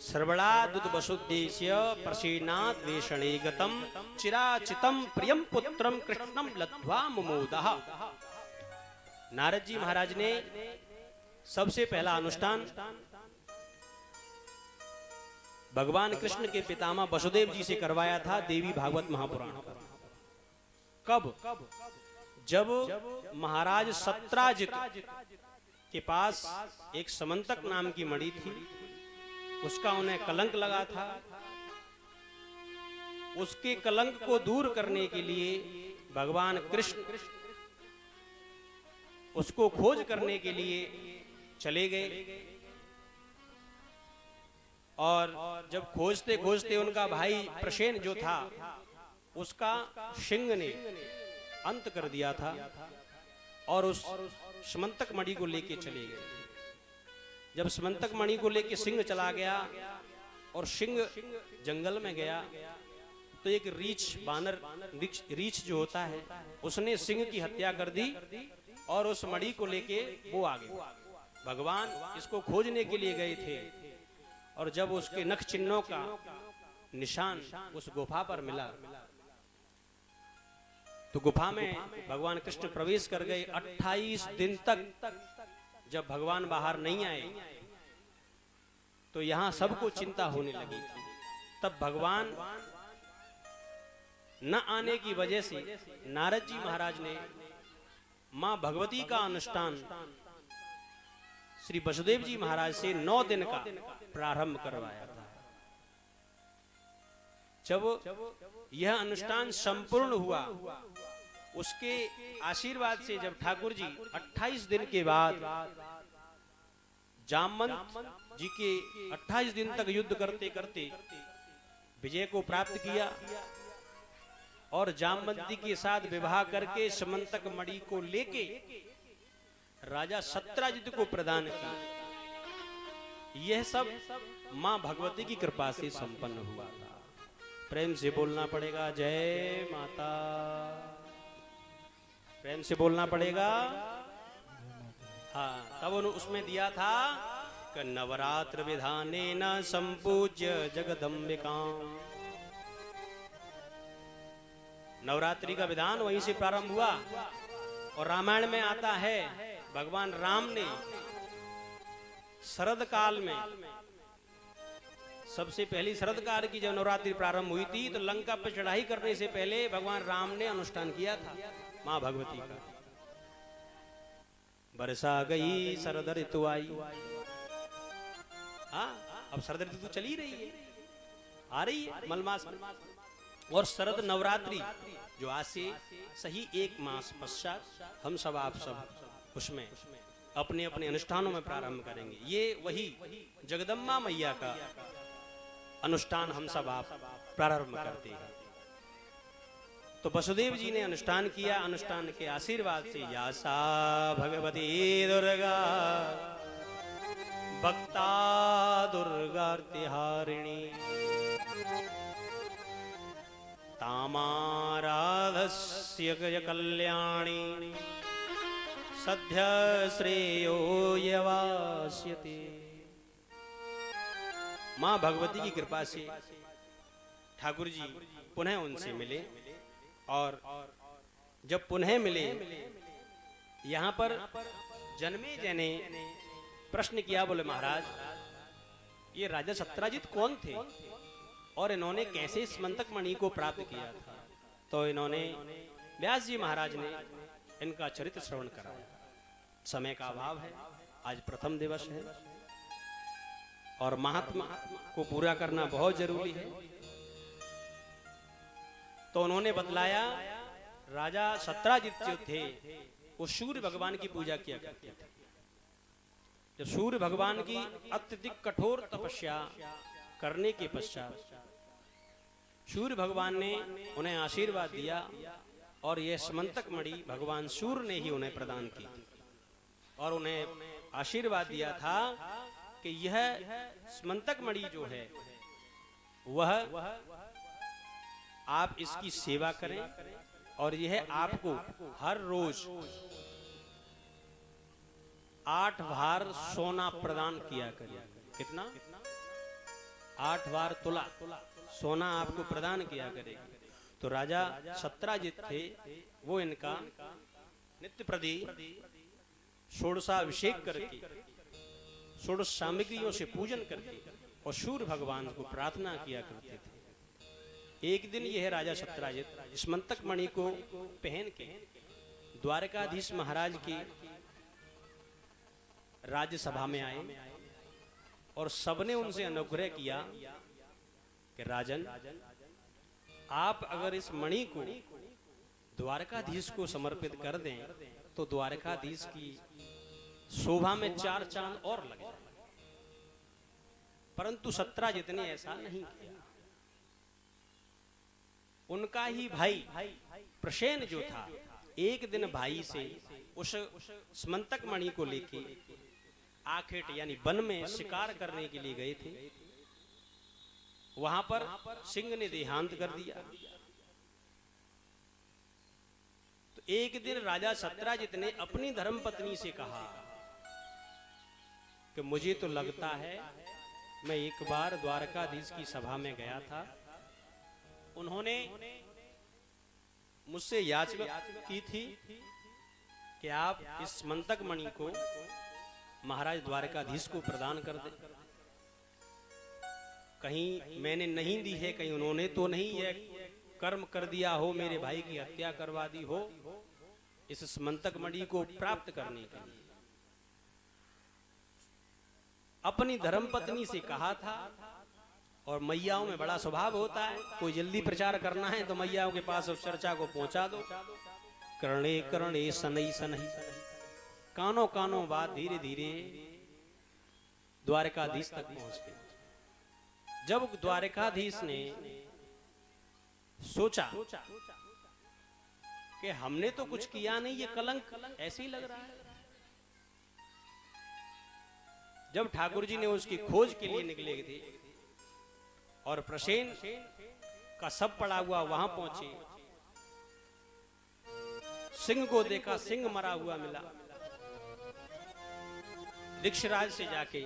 सर्वणादुत वसुद्देश्य प्रसीनात् वेषणे गतम चिराचितम प्रियम पुत्रम कृष्णम लब्ध्वा मुमोदः। नारद जी महाराज ने सबसे पहला अनुष्ठान भगवान कृष्ण के पितामह वसुदेव जी से करवाया था देवी भागवत महापुराण। कब? जब महाराज सत्राजित के पास एक समंतक नाम की मणि थी, उसका उन्हें कलंक लगा था। उसके कलंक को दूर करने के लिए भगवान कृष्ण उसको खोज करने के लिए चले गए। और जब खोजते खोजते उनका भाई प्रसेन जो था, उसका सिंह ने अंत कर दिया था और उस समंतक मणि को लेके चले गए। जब समंतक मणि को लेके सिंह चला गया और सिंह जंगल में गया, तो एक रीछ जो होता है, उसने सिंह की हत्या कर दी और उस मणि को लेके वो आ गए। भगवान इसको खोजने के लिए गए थे और जब उसके नख चिन्हों का निशान उस गुफा पर मिला, तो गुफा में भगवान कृष्ण प्रवेश कर गए। 28 दिन तक जब भगवान बाहर नहीं आए तो यहां सबको चिंता होने लगी थी। तब भगवान न आने की वजह से नारद जी महाराज ने मां भगवती का अनुष्ठान श्री वसुदेव जी महाराज से 9 दिन का प्रारंभ करवाया था। जब यह अनुष्ठान संपूर्ण हुआ, उसके आशीर्वाद से जब ठाकुर जी 28 दिन के बाद जामवंत जी के 28 दिन तक युद्ध करते करते विजय को प्राप्त किया और जामवंती के साथ विवाह करके समंतक मणि को लेके राजा सत्राजित को प्रदान किया। यह सब मां भगवती की कृपा से संपन्न हुआ था। प्रेम से बोलना पड़ेगा जय माता। प्रेम से बोलना पड़ेगा। हाँ, तब उसमें दिया था कि नवरात्र विधाने न संपूज्य जगदम्बिकाम। नवरात्रि का विधान वहीं से प्रारंभ हुआ और रामायण में आता है भगवान राम ने शरद काल में, सबसे पहली शरद काल की जब नवरात्रि प्रारंभ हुई थी, तो लंका पर चढ़ाई करने से पहले भगवान राम ने अनुष्ठान किया था मां भगवती का। बरसा गई शरद ऋतु आई। हाँ, अब शरद ऋतु तो चली रही है, आ रही है मलमास में। और शरद नवरात्रि जो आज से सही 1 मास पश्चात हम सब आप सब उसमें अपने अपने अनुष्ठानों में प्रारंभ करेंगे। ये वही जगदम्बा मैया का अनुष्ठान हम सब आप प्रारंभ करते हैं। तो वसुदेव जी ने अनुष्ठान किया। अनुष्ठान के आशीर्वाद से यासा भगवती दुर्गा भक्ता दुर्गार्तिहारिणी तामाराधस्य गज कल्याणी सद्य श्रेयो यवास्यते। मां भगवती की कृपा से ठाकुर जी पुनः उनसे मिले और जब पुनः मिले, यहां पर जन्मेजय ने प्रश्न किया, बोले महाराज ये राजा सत्राजित कौन थे और इन्होंने कैसे समंतक मणि को प्राप्त किया था। तो इन्होंने व्यास जी महाराज ने इनका चरित्र श्रवण कराया। समय का अभाव है, आज प्रथम दिवस है और महात्मा को पूरा करना बहुत जरूरी है। तो उन्होंने बतलाया राजा सत्राजित जो थे वो सूर्य भगवान की पूजा किया करते थे। जब सूर्य भगवान की अत्यधिक कठोर तपस्या करने के पश्चात सूर्य भगवान ने उन्हें आशीर्वाद दिया और यह समंतक मणि भगवान सूर्य ने ही उन्हें प्रदान की और उन्हें आशीर्वाद दिया था कि यह समंतक मणि जो है वह आप इसकी सेवा करें और यह आपको हर रोज 8 भार सोना प्रदान किया करिए। कितना? 8 बार तुला सोना आपको प्रदान किया करेगी। तो राजा सत्राजित थे, वो इनका नित्य प्रति षोडशाभिषेक करके, षोडश सामग्रियों से पूजन करके और सूर्य भगवान को प्रार्थना किया करते थे। एक दिन यह राजा सत्राजित स्मंतक मणि को पहन के द्वारकाधीश महाराज की राज्यसभा में आए और सबने उनसे अनुग्रह किया कि राजन, आप अगर इस मणि को द्वारकाधीश को समर्पित कर दें तो द्वारकाधीश की शोभा में 4 चांद और लगे। परंतु सत्राजित ने ऐसा नहीं किया। उनका ही भाई प्रसेन जो था, एक दिन भाई से उस स्मंतक मणि को लेके आखेट यानी वन में शिकार करने के लिए गए थे। वहां पर सिंह ने देहांत कर दिया। तो एक दिन राजा सत्राजित ने अपनी धर्मपत्नी से कहा कि मुझे तो लगता है, मैं एक बार द्वारकाधीश की सभा में गया था, उन्होंने मुझसे याचना की थी कि आप इस स्मंतक मणि को महाराज द्वारकाधीश को प्रदान कर दें। कहीं मैंने नहीं दी है, कहीं उन्होंने तो नहीं यह कर्म कर दिया हो, मेरे भाई की हत्या करवा दी हो इस स्मंतक मणि को प्राप्त करने के लिए। अपनी धर्मपत्नी से कहा था। और मैयाओं में बड़ा स्वभाव होता है, कोई जल्दी प्रचार करना है तो मैयाओं के पास उस चर्चा को पहुंचा दो। कर्णे कर्णे सनई सनई, कानों कानों बात धीरे धीरे द्वारकाधीश तक पहुंच गई। जब द्वारकाधीश ने सोचा कि हमने तो कुछ किया नहीं, ये कलंक ऐसे ही लग रहा है। जब ठाकुर जी ने उसकी खोज के लिए निकले थे और प्रसेन का सब पड़ा हुआ वहां पहुंचे, सिंह को देखा, सिंह मरा हुआ मिला। ऋक्षराज से जाके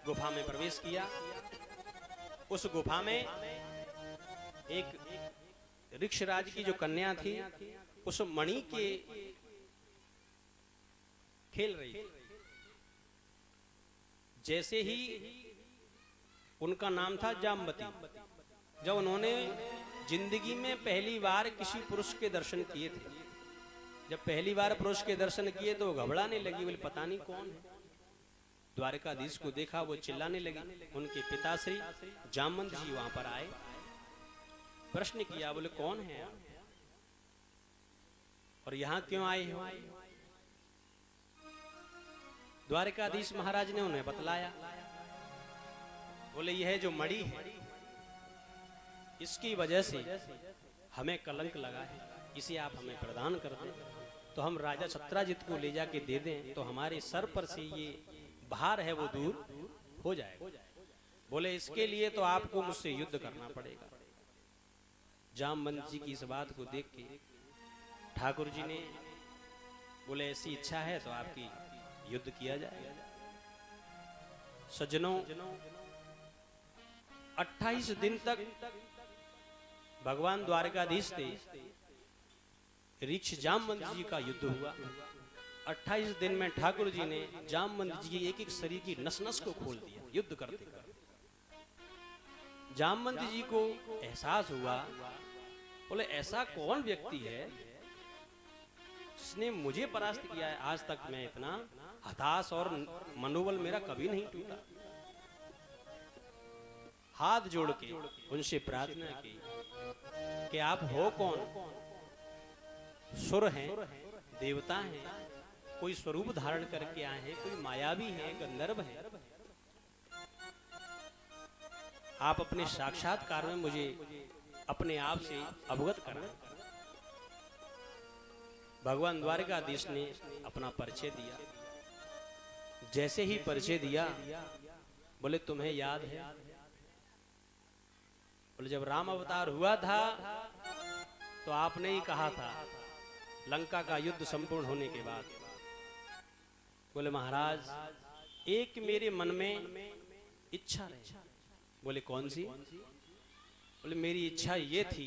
गुफा में प्रवेश किया। उस गुफा में एक ऋक्षराज की जो कन्या थी, उस मणि के खेल रही थी। जैसे ही उनका नाम था जाम्बती, जब उन्होंने जिंदगी में पहली बार किसी पुरुष के दर्शन किए थे, जब पहली बार पुरुष के दर्शन किए तो वो घबराने लगी, बोले पता नहीं कौन है। द्वारकाधीश को देखा, वो चिल्लाने लगी। उनके पिताश्री जामवंत जी वहां पर आए, प्रश्न किया, बोले कौन है और यहां क्यों आए हो? द्वारकाधीश महाराज ने उन्हें बतलाया। बोले यह जो मणि है, इसकी वजह से हमें कलंक लगा है, इसे आप हमें प्रदान कर दें तो हम राजा सत्राजित को ले जाके दे दें तो हमारे सर पर से ये भार है वो दूर हो जाएगा। बोले इसके लिए तो आपको मुझसे युद्ध करना पड़ेगा। जामवंत जी की इस बात को देख के ठाकुर जी ने बोले ऐसी इच्छा है तो आपकी युद्ध किया जाए। सज्जनों, 28 दिन तक भगवान द्वारकाधीश थे, ऋक्ष जामवंत जी का युद्ध हुआ। 28 दिन में ठाकुर जी ने जामवंत जी की एक एक शरीर की नस नस को खोल दिया युद्ध करते करते। जामवंत जी को एहसास हुआ, बोले ऐसा कौन व्यक्ति है जिसने मुझे परास्त किया है? आज तक मैं इतना हताश और मनोबल मेरा कभी नहीं टूटा। हाथ जोड़ के उनसे प्रार्थना की कि आप हो कौन? सुर हैं, देवता हैं, कोई स्वरूप धारण करके आए हैं, कोई मायावी है, गंधर्व है। आप अपने साक्षात्कार में मुझे अपने आप से अवगत कराएं। भगवान द्वारकाधीश ने अपना परिचय दिया। जैसे ही परिचय दिया, बोले तुम्हें याद है? बोले जब राम अवतार हुआ था तो आपने ही कहा था लंका का युद्ध संपूर्ण होने के बाद बोले महाराज एक मेरे मन में इच्छा रही। बोले कौन सी? बोले मेरी इच्छा ये थी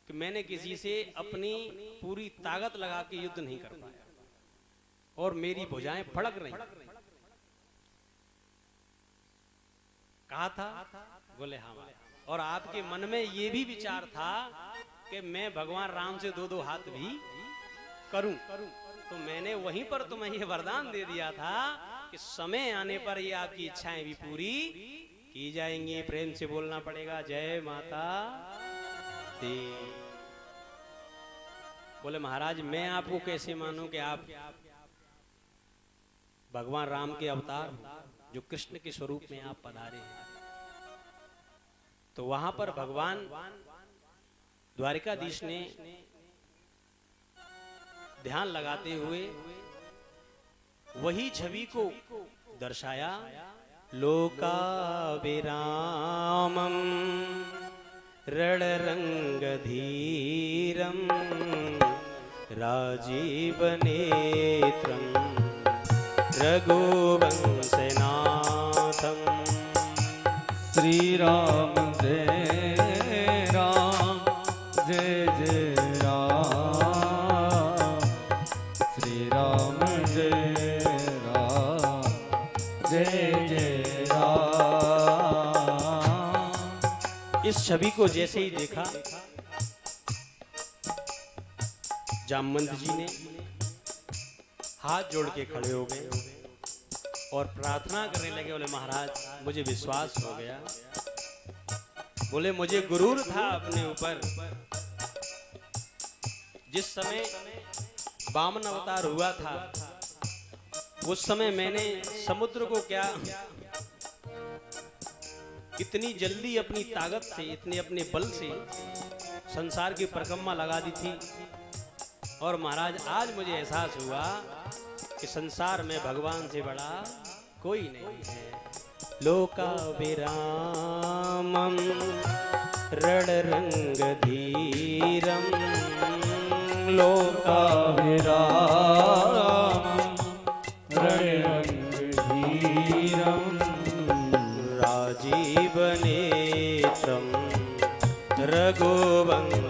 कि मैंने किसी से अपनी पूरी ताकत लगा के युद्ध नहीं कर पाया और मेरी भुजाएं फड़क रही। कहा था? बोले हाँ। और आपके मन में ये भी विचार था कि मैं भगवान राम से दो दो हाथ भी करूं, तो मैंने वहीं पर तुम्हें ये वरदान दे दिया था कि समय आने पर ये आपकी इच्छाएं भी पूरी की जाएंगी। प्रेम से बोलना पड़ेगा जय माता दी। बोले महाराज मैं आपको कैसे मानूं कि आप भगवान राम के अवतार जो कृष्ण के स्वरूप में आप पधारे हैं। तो वहां पर भगवान द्वारिकाधीश ने ध्यान लगाते हुए वही छवि को दर्शाया। लोका विरामम रणरंग धीरम राजीव नेत्रम रघुवंशनाथम। श्री राम जय राम जय जय राम। श्री राम जय राम जय जय राम। इस छवि को जैसे ही देखा जामवंत जी ने हाथ जोड़ के खड़े हो गए और प्रार्थना करने लगे। बोले महाराज मुझे विश्वास हो गया। बोले मुझे गुरूर था अपने ऊपर। जिस समय वामन अवतार हुआ था उस समय मैंने समुद्र को क्या इतनी जल्दी अपनी ताकत से, इतने अपने बल से संसार की परिक्रमा लगा दी थी। और महाराज आज मुझे एहसास हुआ कि संसार में भगवान से बड़ा कोई नहीं है। लोका विरामम रणरंग धीरम लोका विरामम रणरंग धीरम राजीव नेत्रम रघुवंशनाथम।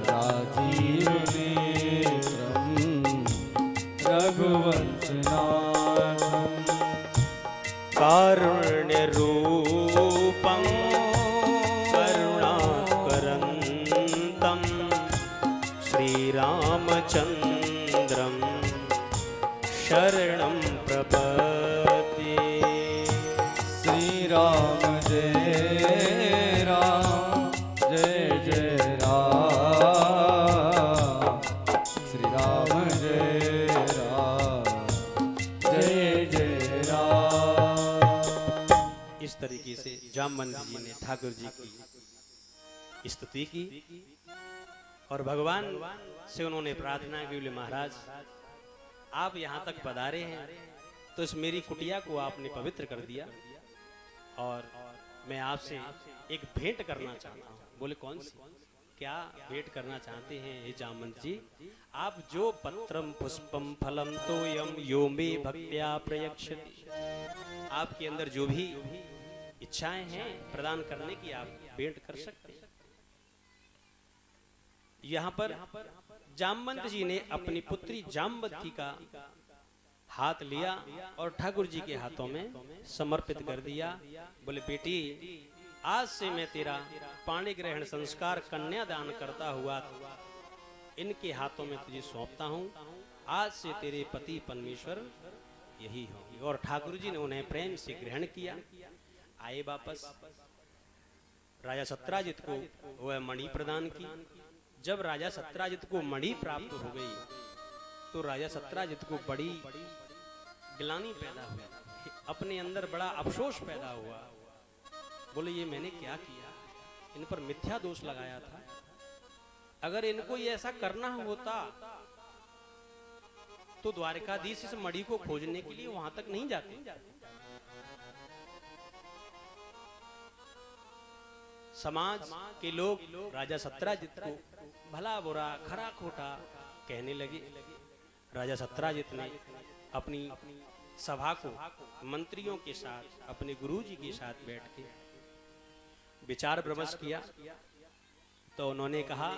राजीव नेत्रम रघुवंशनाथम। कारुण्य रूपं करुणाकरंतम श्रीरामचंद्रम शरणं प्रपद्ये। श्री राम जय राम जय जय राम। श्री राम जय राम जय जय राम। इस तरीके से जामवंत जी ने ठाकुर जी की स्तुति की और भगवान से उन्होंने प्रार्थना की। बोले महाराज आप यहाँ तक पधारे हैं तो इस मेरी कुटिया को आपने पवित्र कर दिया और मैं आपसे एक भेंट करना चाहता हूँ। बोले कौन सी? क्या भेंट करना चाहते हैं हे जामवंत जी? आप जो पत्रम पुष्पम फलम तोयम यो मे भक्त्या प्रयक्षति, आपके अंदर जो भी इच्छाएं हैं प्रदान करने की आप भेंट कर सकते हैं। यहाँ पर जामवंत जी ने अपनी पुत्री जामवती का हाथ लिया और ठाकुर जी के हाथों में समर्पित कर दिया। बोले बेटी आज से मैं तेरा पाणी ग्रहण संस्कार कन्यादान करता हुआ इनके हाथों में तुझे सौंपता हूँ। आज से तेरे पति परमेश्वर यही होंगे। और ठाकुर जी ने उन्हें प्रेम से ग्रहण किया। आए वापस राजा सत्राजित को वह मणि प्रदान की। जब राजा सत्राजित को मणि प्राप्त हो गई तो राजा सत्राजित को बड़ी ग्लानि पैदा हुई, अपने अंदर बड़ा अफसोस पैदा हुआ। बोले ये मैंने क्या किया? इन पर मिथ्या दोष लगाया था। अगर इनको ये ऐसा करना होता तो द्वारिकाधीश इस मणि को खोजने के लिए वहां तक नहीं जाते। समाज के लोग राजा सत्राजित को भला बुरा खरा खोटा कहने लगे। राजा सत्यराजित ने अपनी सभा को मंत्रियों के साथ अपने गुरुजी के साथ बैठ के विचार विमर्श किया। तो उन्होंने कहा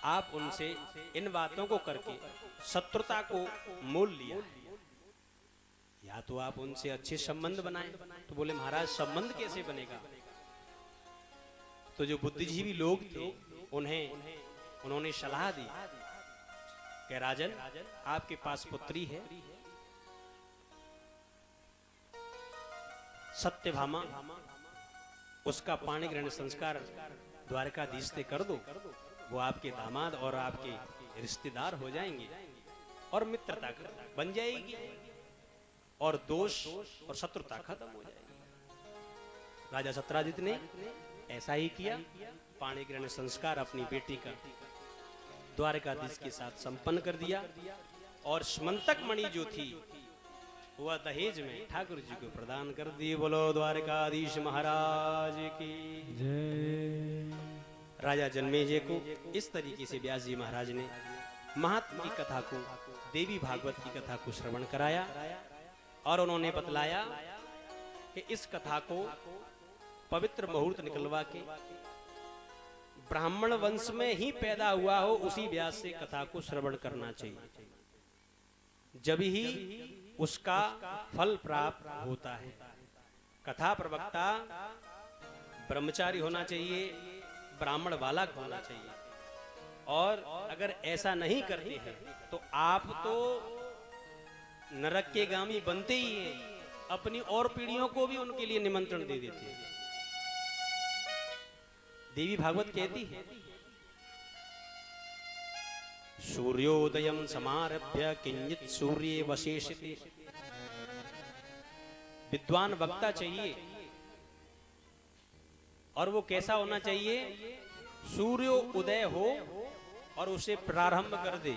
आप उनसे इन बातों को करके शत्रुता को मोल लिया है, या तो आप उनसे अच्छे संबंध बनाएं। तो बोले महाराज संबंध कैसे बनेगा? तो जो बुद्धिजीवी लोग थे उन्होंने सलाह दी कि राजन आपके पास पुत्री है सत्यभामा, उसका पाणी ग्रहण संस्कार द्वारकाधीश से कर दो, वो आपके दामाद और आपके रिश्तेदार हो जाएंगे और मित्रता बन जाएगी और दोष और शत्रुता खत्म हो जाएगी। राजा सत्यराजित ने ऐसा ही किया। पाणी ग्रहण संस्कार अपनी बेटी का द्वारकाधीश के साथ संपन्न कर दिया और स्मंतक मणि जो थी वह दहेज में ठाकुर जी को प्रदान कर दी। बोलो द्वारकाधीश महाराज की जय। राजा जन्मेजय को इस तरीके से व्यास जी महाराज ने महात्मा की कथा को, देवी भागवत की कथा को श्रवण कराया और उन्होंने बतलाया कि इस कथा को पवित्र मुहूर्त निकलवा के ब्राह्मण वंश में ही पैदा हुआ हो उसी व्यास से कथा को श्रवण करना चाहिए, जब ही उसका फल प्राप्त होता है। कथा प्रवक्ता ब्रह्मचारी होना चाहिए, ब्राह्मण बालक होना चाहिए। और अगर ऐसा नहीं करते हैं तो आप तो नरक के गामी बनते ही हैं, अपनी और पीढ़ियों को भी उनके लिए निमंत्रण दे देते हैं। देवी भागवत कहती है सूर्योदयम समारभ्य किंचित सूर्ये वशेषते। विद्वान वक्ता चाहिए और वो कैसा होना चाहिए? सूर्य उदय हो और उसे प्रारंभ कर दे।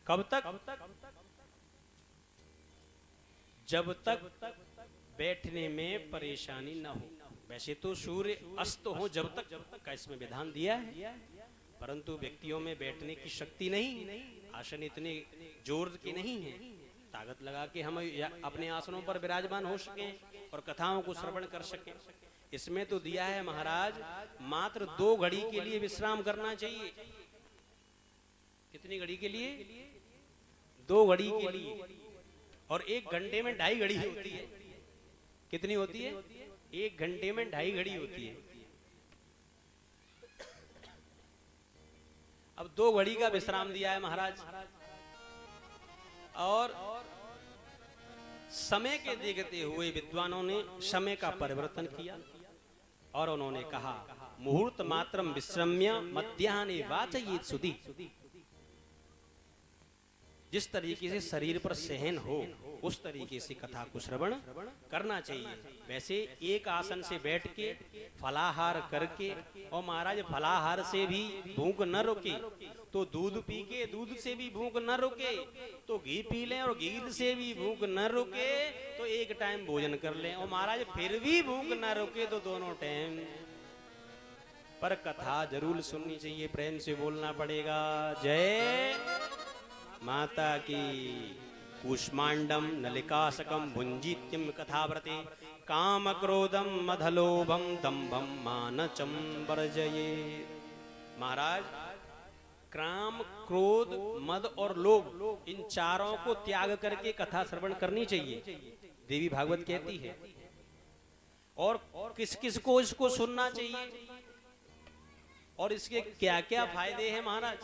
कब तक? जब तक बैठने में परेशानी न हो। वैसे तो सूर्य अस्त हो जब तक का इसमें विधान दिया है, परंतु व्यक्तियों में बैठने की शक्ति नहीं, आसन इतने जोर के नहीं है, ताकत लगा के हम अपने आसनों पर विराजमान हो सके और कथाओं को श्रवण कर सके। इसमें तो दिया है महाराज मात्र 2 घड़ी के लिए विश्राम करना चाहिए। कितनी घड़ी के लिए? 2 घड़ी के लिए। और 1 घंटे में 2.5 घड़ी होती है। कितनी होती है? 1 घंटे में 2.5 घड़ी होती है। अब 2 घड़ी का विश्राम दिया है महाराज। और समय के देखते हुए विद्वानों ने समय का परिवर्तन किया और उन्होंने कहा मुहूर्त मात्रम विश्रम्य मध्याह्ने वाचयेत सुधि। जिस तरीके से शरीर पर सहन हो उस तरीके से कथा को श्रवण करना चाहिए। वैसे एक आसन से बैठ के फलाहार करके, और महाराज फलाहार से भी भूख न रुके तो दूध पी के, दूध से भी भूख न रुके तो घी पी लें, और घी से भी भूख न रुके तो 1 टाइम भोजन कर लें, और महाराज फिर भी भूख न रुके तो दोनों टाइम। पर कथा जरूर सुननी चाहिए, प्रेम से बोलना पड़ेगा। जय माता की। कूष्मांडम नलिकाशकम भुंजित्यम कथाव्रते काम क्रोधम मधलोभम दंभम मानचम वर्जये। महाराज काम, क्रोध, मद और लोभ, इन चारों को त्याग करके कथा श्रवण करनी चाहिए, देवी भागवत कहती है। और किस किस को इसको सुनना चाहिए और इसके क्या क्या फायदे हैं महाराज।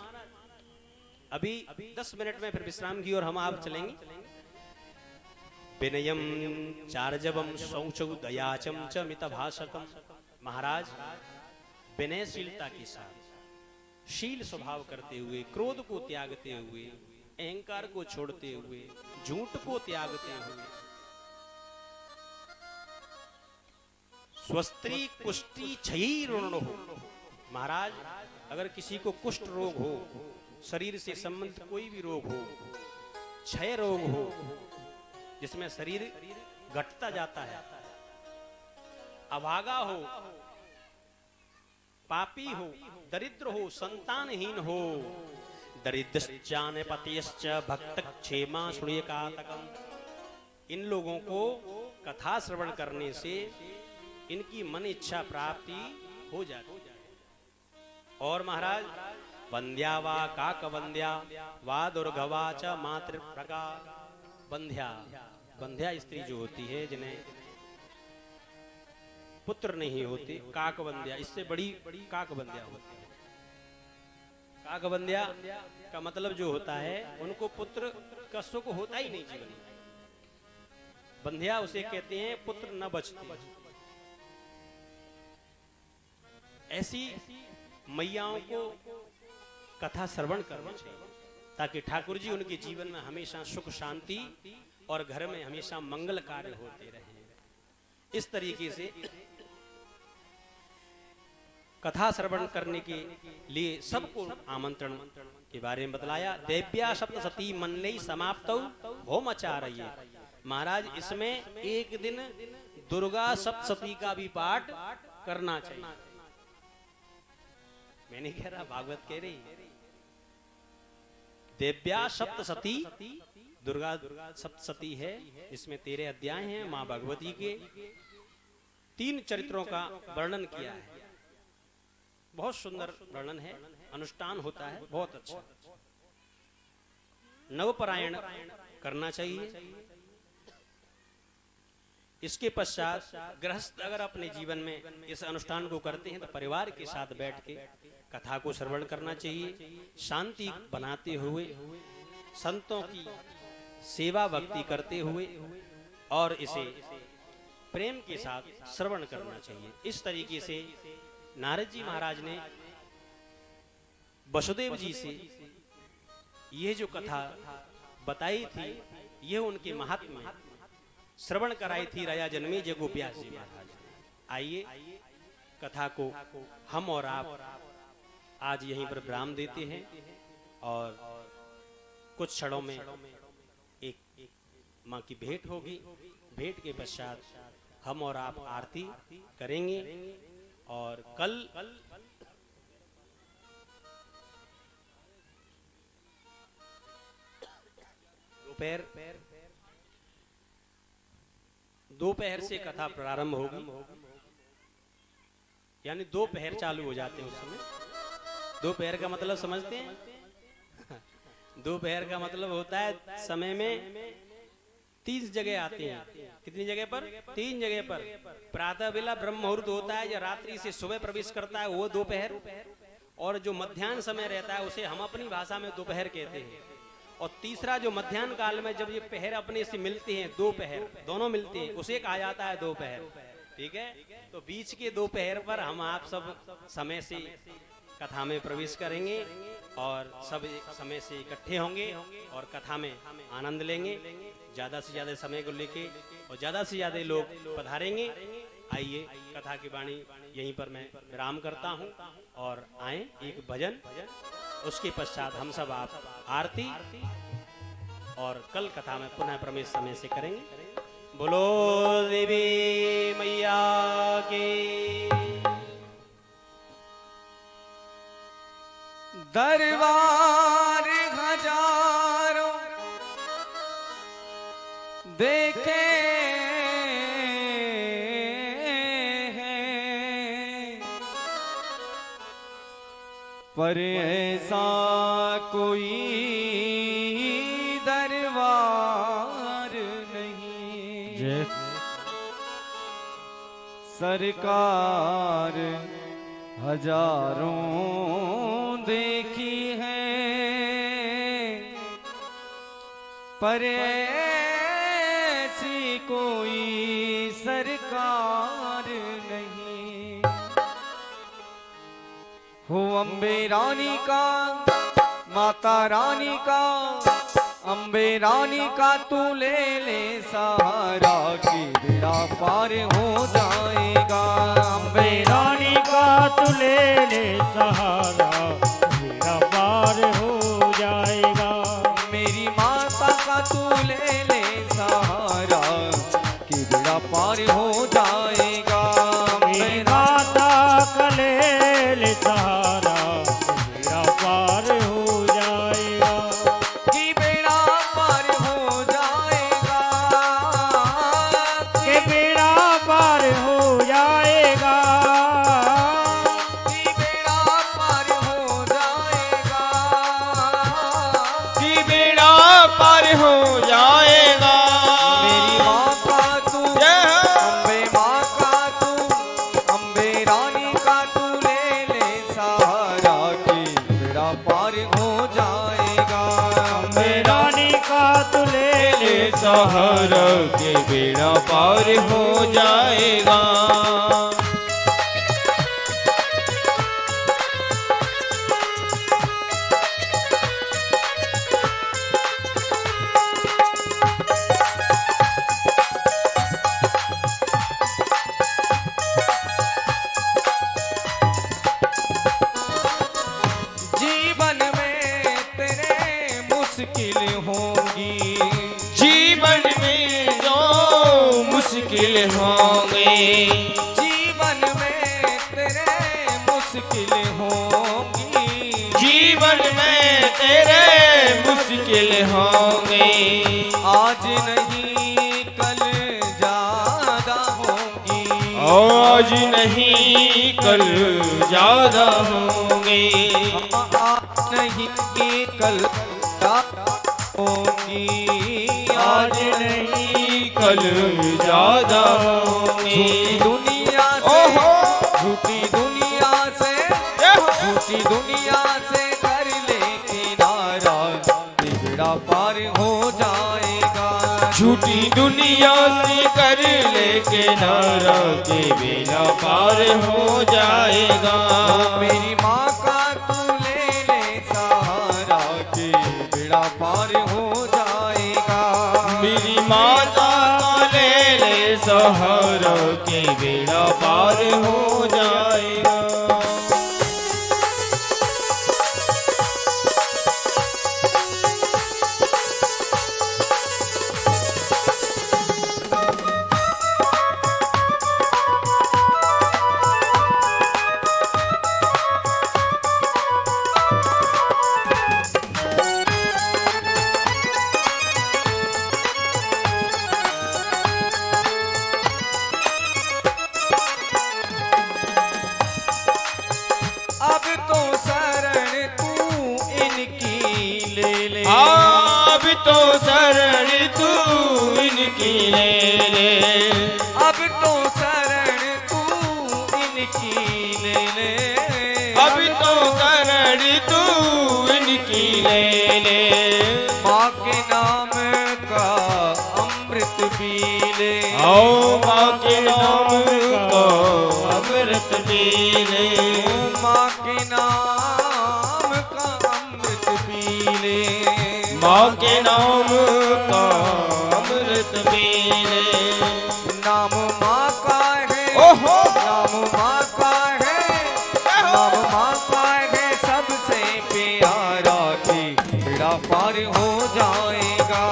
अभी 10 मिनट में फिर विश्राम की और हम आप चलेंगे। विनयम चार्जवम शौचौ दयाचम च मितभाषकम। महाराज विनयशीलता के साथ, शील स्वभाव करते हुए, क्रोध को त्यागते हुए, अहंकार को छोड़ते हुए, झूठ को त्यागते हुए, स्वस्त्री कुष्ठी क्षयी ऋण हो। महाराज अगर किसी को कुष्ठ रोग हो, शरीर से संबंधित कोई भी रोग हो, क्षय रोग हो जिसमें शरीर घटता जाता है, अभागा हो, पापी हो, दरिद्र हो, संतानहीन हो, दरिद्रश्चान पतिश्च भक्त क्षेमा श्रूयकातकम्, इन लोगों को कथा श्रवण करने से इनकी मन इच्छा प्राप्ति हो जाती है। और महाराज, वंद्या वा काक वंद्या वा दुर्गवा च मातृप्रकार, वंध्या, वंध्या स्त्री जो होती है जिन्हें पुत्र नहीं होते, काकवंद्या, इससे बड़ी काकवंद्या होती है। काकवंद्या का मतलब जो होता है उनको पुत्र का सुख होता ही नहीं जीवन में। बंध्या उसे कहते हैं पुत्र न बचते। ऐसी मैयाओं को कथा श्रवण करना चाहिए ताकि ठाकुर जी उनके जीवन में हमेशा सुख शांति और घर में हमेशा मंगल कार्य होते रहे। इस तरीके से कथा श्रवण करने के लिए सबको आमंत्रण के बारे में बतलाया। देव्या सप्तशती मन्नई समाप्तौ होमचारये। महाराज, इसमें एक दिन दुर्गा सप्तशती का भी पाठ करना चाहिए। मैं नहीं कह रहा, भागवत कह रही। देव्या सप्तशती, दुर्गा सप्तशती है, इसमें 13 अध्याय हैं। मां भगवती के 3 चरित्रों का वर्णन किया है। बहुत सुंदर वर्णन है, अनुष्ठान होता है, बहुत अच्छा। नवपरायण करना चाहिए। इसके पश्चात गृहस्थ अगर अपने जीवन में इस अनुष्ठान को करते हैं तो परिवार के साथ बैठ के कथा को श्रवण करना चाहिए, शांति बनाते हुए, संतों की सेवा भक्ति करते हुए, और इसे प्रेम के साथ श्रवण करना चाहिए। इस तरीके से नारद जी महाराज ने वसुदेव जी से यह जो कथा बताई थी, यह उनके महात्म्य श्रवण कराई थी राजा जन्मेजय को व्यास जी महाराज। आइए कथा को हम और आप आज यहीं पर विराम देते हैं और कुछ क्षणों में एक मां की भेंट होगी। भेंट के पश्चात हम और आप आरती करेंगे और कल दोपहर से कथा प्रारंभ होगी, यानी दोपहर चालू हो जाते हैं उस समय। दोपहर का मतलब समझते हैं? दोपहर का मतलब होता है समय में 3 जगह आते हैं। कितनी जगह पर? 3 जगह पर। प्रातः बेला ब्रह्म मुहूर्त होता है, जो रात्रि से सुबह प्रवेश करता है, वो दोपहर। और जो मध्याह्न समय रहता है उसे हम अपनी भाषा में दोपहर कहते हैं। और तीसरा जो मध्याह्न काल में जब ये पहर अपने से मिलते हैं, दोपहर दोनों मिलते हैं, उसे कहा जाता है दोपहर। ठीक है, तो बीच के दोपहर पर हम आप सब समय से कथा में प्रवेश करेंगे और सब समय से इकट्ठे होंगे और कथा में आनंद लेंगे। ज्यादा से ज्यादा समय को लेके और ज्यादा से ज्यादा लोग पधारेंगे। आइए कथा की वाणी यहीं पर मैं विराम करता हूँ और आए एक भजन, उसके पश्चात हम सब आप आरती और कल कथा में पुनः प्रवेश समय से करेंगे। बोलो देवी मैया की। दरबार हजारों देखे हैं, पर ऐसा कोई दरबार नहीं। सरकार हजारों देखी है, पर ऐसी कोई सरकार नहीं। हो अम्बे रानी का, माता रानी का, अम्बे रानी का तू ले ले सहारा कि बेड़ा पार हो जाएगा। अम्बे रानी का तू ले ले सहारा, बेड़ा पार हो जाएगा। मेरी माता का तू ले ले सहारा कि बेड़ा पार हो जाएगा। मेरी माता का ले ले सहारा बेड़ा पार हो जाएगा। कि बेड़ा पार हो जाएगा, कि बेड़ा पार हो जाएगा, कि बेड़ा पार हो जाएगा, कि बेड़ा पार हो जाएगा। मेरी माँ का तू जय हो। अम्बे माँ का तू, अम्बे रानी का तू ले ले सहारा, कि बेड़ा पार हो जाएगा। अम्बे रानी का तू ले ले सहारा के बेड़ा पार हो जाएगा। जीवन में तेरे मुश्किल होंगी, जीवन में जो मुश्किल होंगे, जीवन में तेरे मुश्किल होंगी, जीवन में तेरे मुश्किल होंगे। आज नहीं कल ज्यादा होंगी, आज नहीं कल ज्यादा होंगे। आज नहीं कल ज्यादा होंगी, आज नहीं कल ज्यादा होंगे। दुनिया से ओहो। झूठी दुनिया से, झूठी दुनिया से कर ले किनारा, बेड़ा पार हो जाएगा। झूठी दुनिया से कर ले किनारा, के बेड़ा पार हो जाएगा। मेरी माँ का तू ले ले सहारा, के बेड़ा पार हो जाएगा। मेरी माता का ले ले सहारा, के बेड़ा पार हो जाएगा। अब तो शरण तू इनकी ले ले, अब तो शरण तू इनकी ले ले, अब तो शरण तू इनकी ले ले, अब तो शरण तू इनकी ले ले। माँ के नाम का अमृत पी ले, आओ माँ के नाम का अमृत पी ले, माँ के नाम का अमृत पी ले, माँ के नाम का अमृत पी ले। नाम माँ का है, ओहो। नाम माँ का है, नाम माँ का है सबसे प्यारा, कि बेड़ा पार हो जाएगा।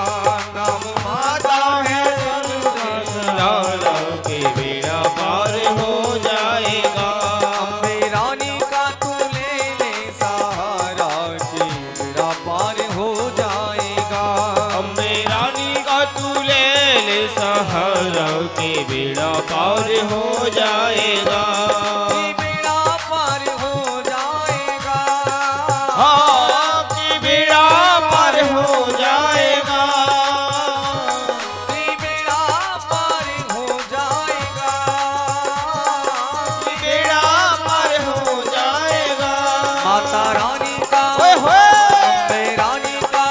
नाम माता है सबसे लाला के बेड़ा पार हो जाएगा। अम्बे रानी का तू ले ले सहारा, कि बेड़ा पार हो जाएगा। अम्बे रानी का तू ले ले सहारा, के बेड़ा पार हो जाएगा। कि बेड़ा पार हो जाएगा, हाँ कि बेड़ा पार हो जाएगा। कि बेड़ा पार हो जाएगा, कि बेड़ा पार हो जाएगा। माता रानी का, ओए होए। अम्बे रानी का,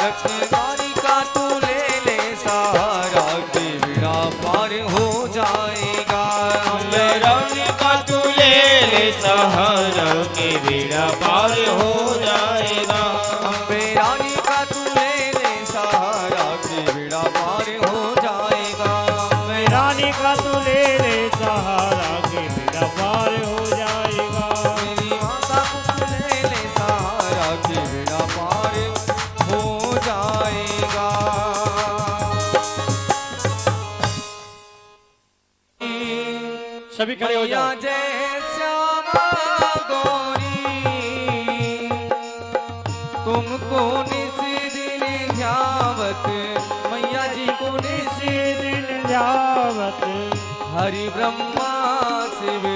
लक्ष्मी रानी का तू ले ले सहारा, कि बेड़ा पार हो जाएगा। अम्बे रानी का तू ले ले सहारा, के बेड़ा पार हो जाएगा। अम्बे रानी का तू ले ले सहारा, कि बेड़ा पार हो जाएगा। अम्बे रानी का तू ले ले सहारा, कि बेड़ा पार हो जाएगा। मेरी माता को तू ले ले सहारा, कि बेड़ा पार हो जाएगा। सभी खड़े हो जाओ। जय श्याम गौरी तुमको निस दिन ध्यावत मैया जी को निस दिन जावत हरि ब्रह्मा शिव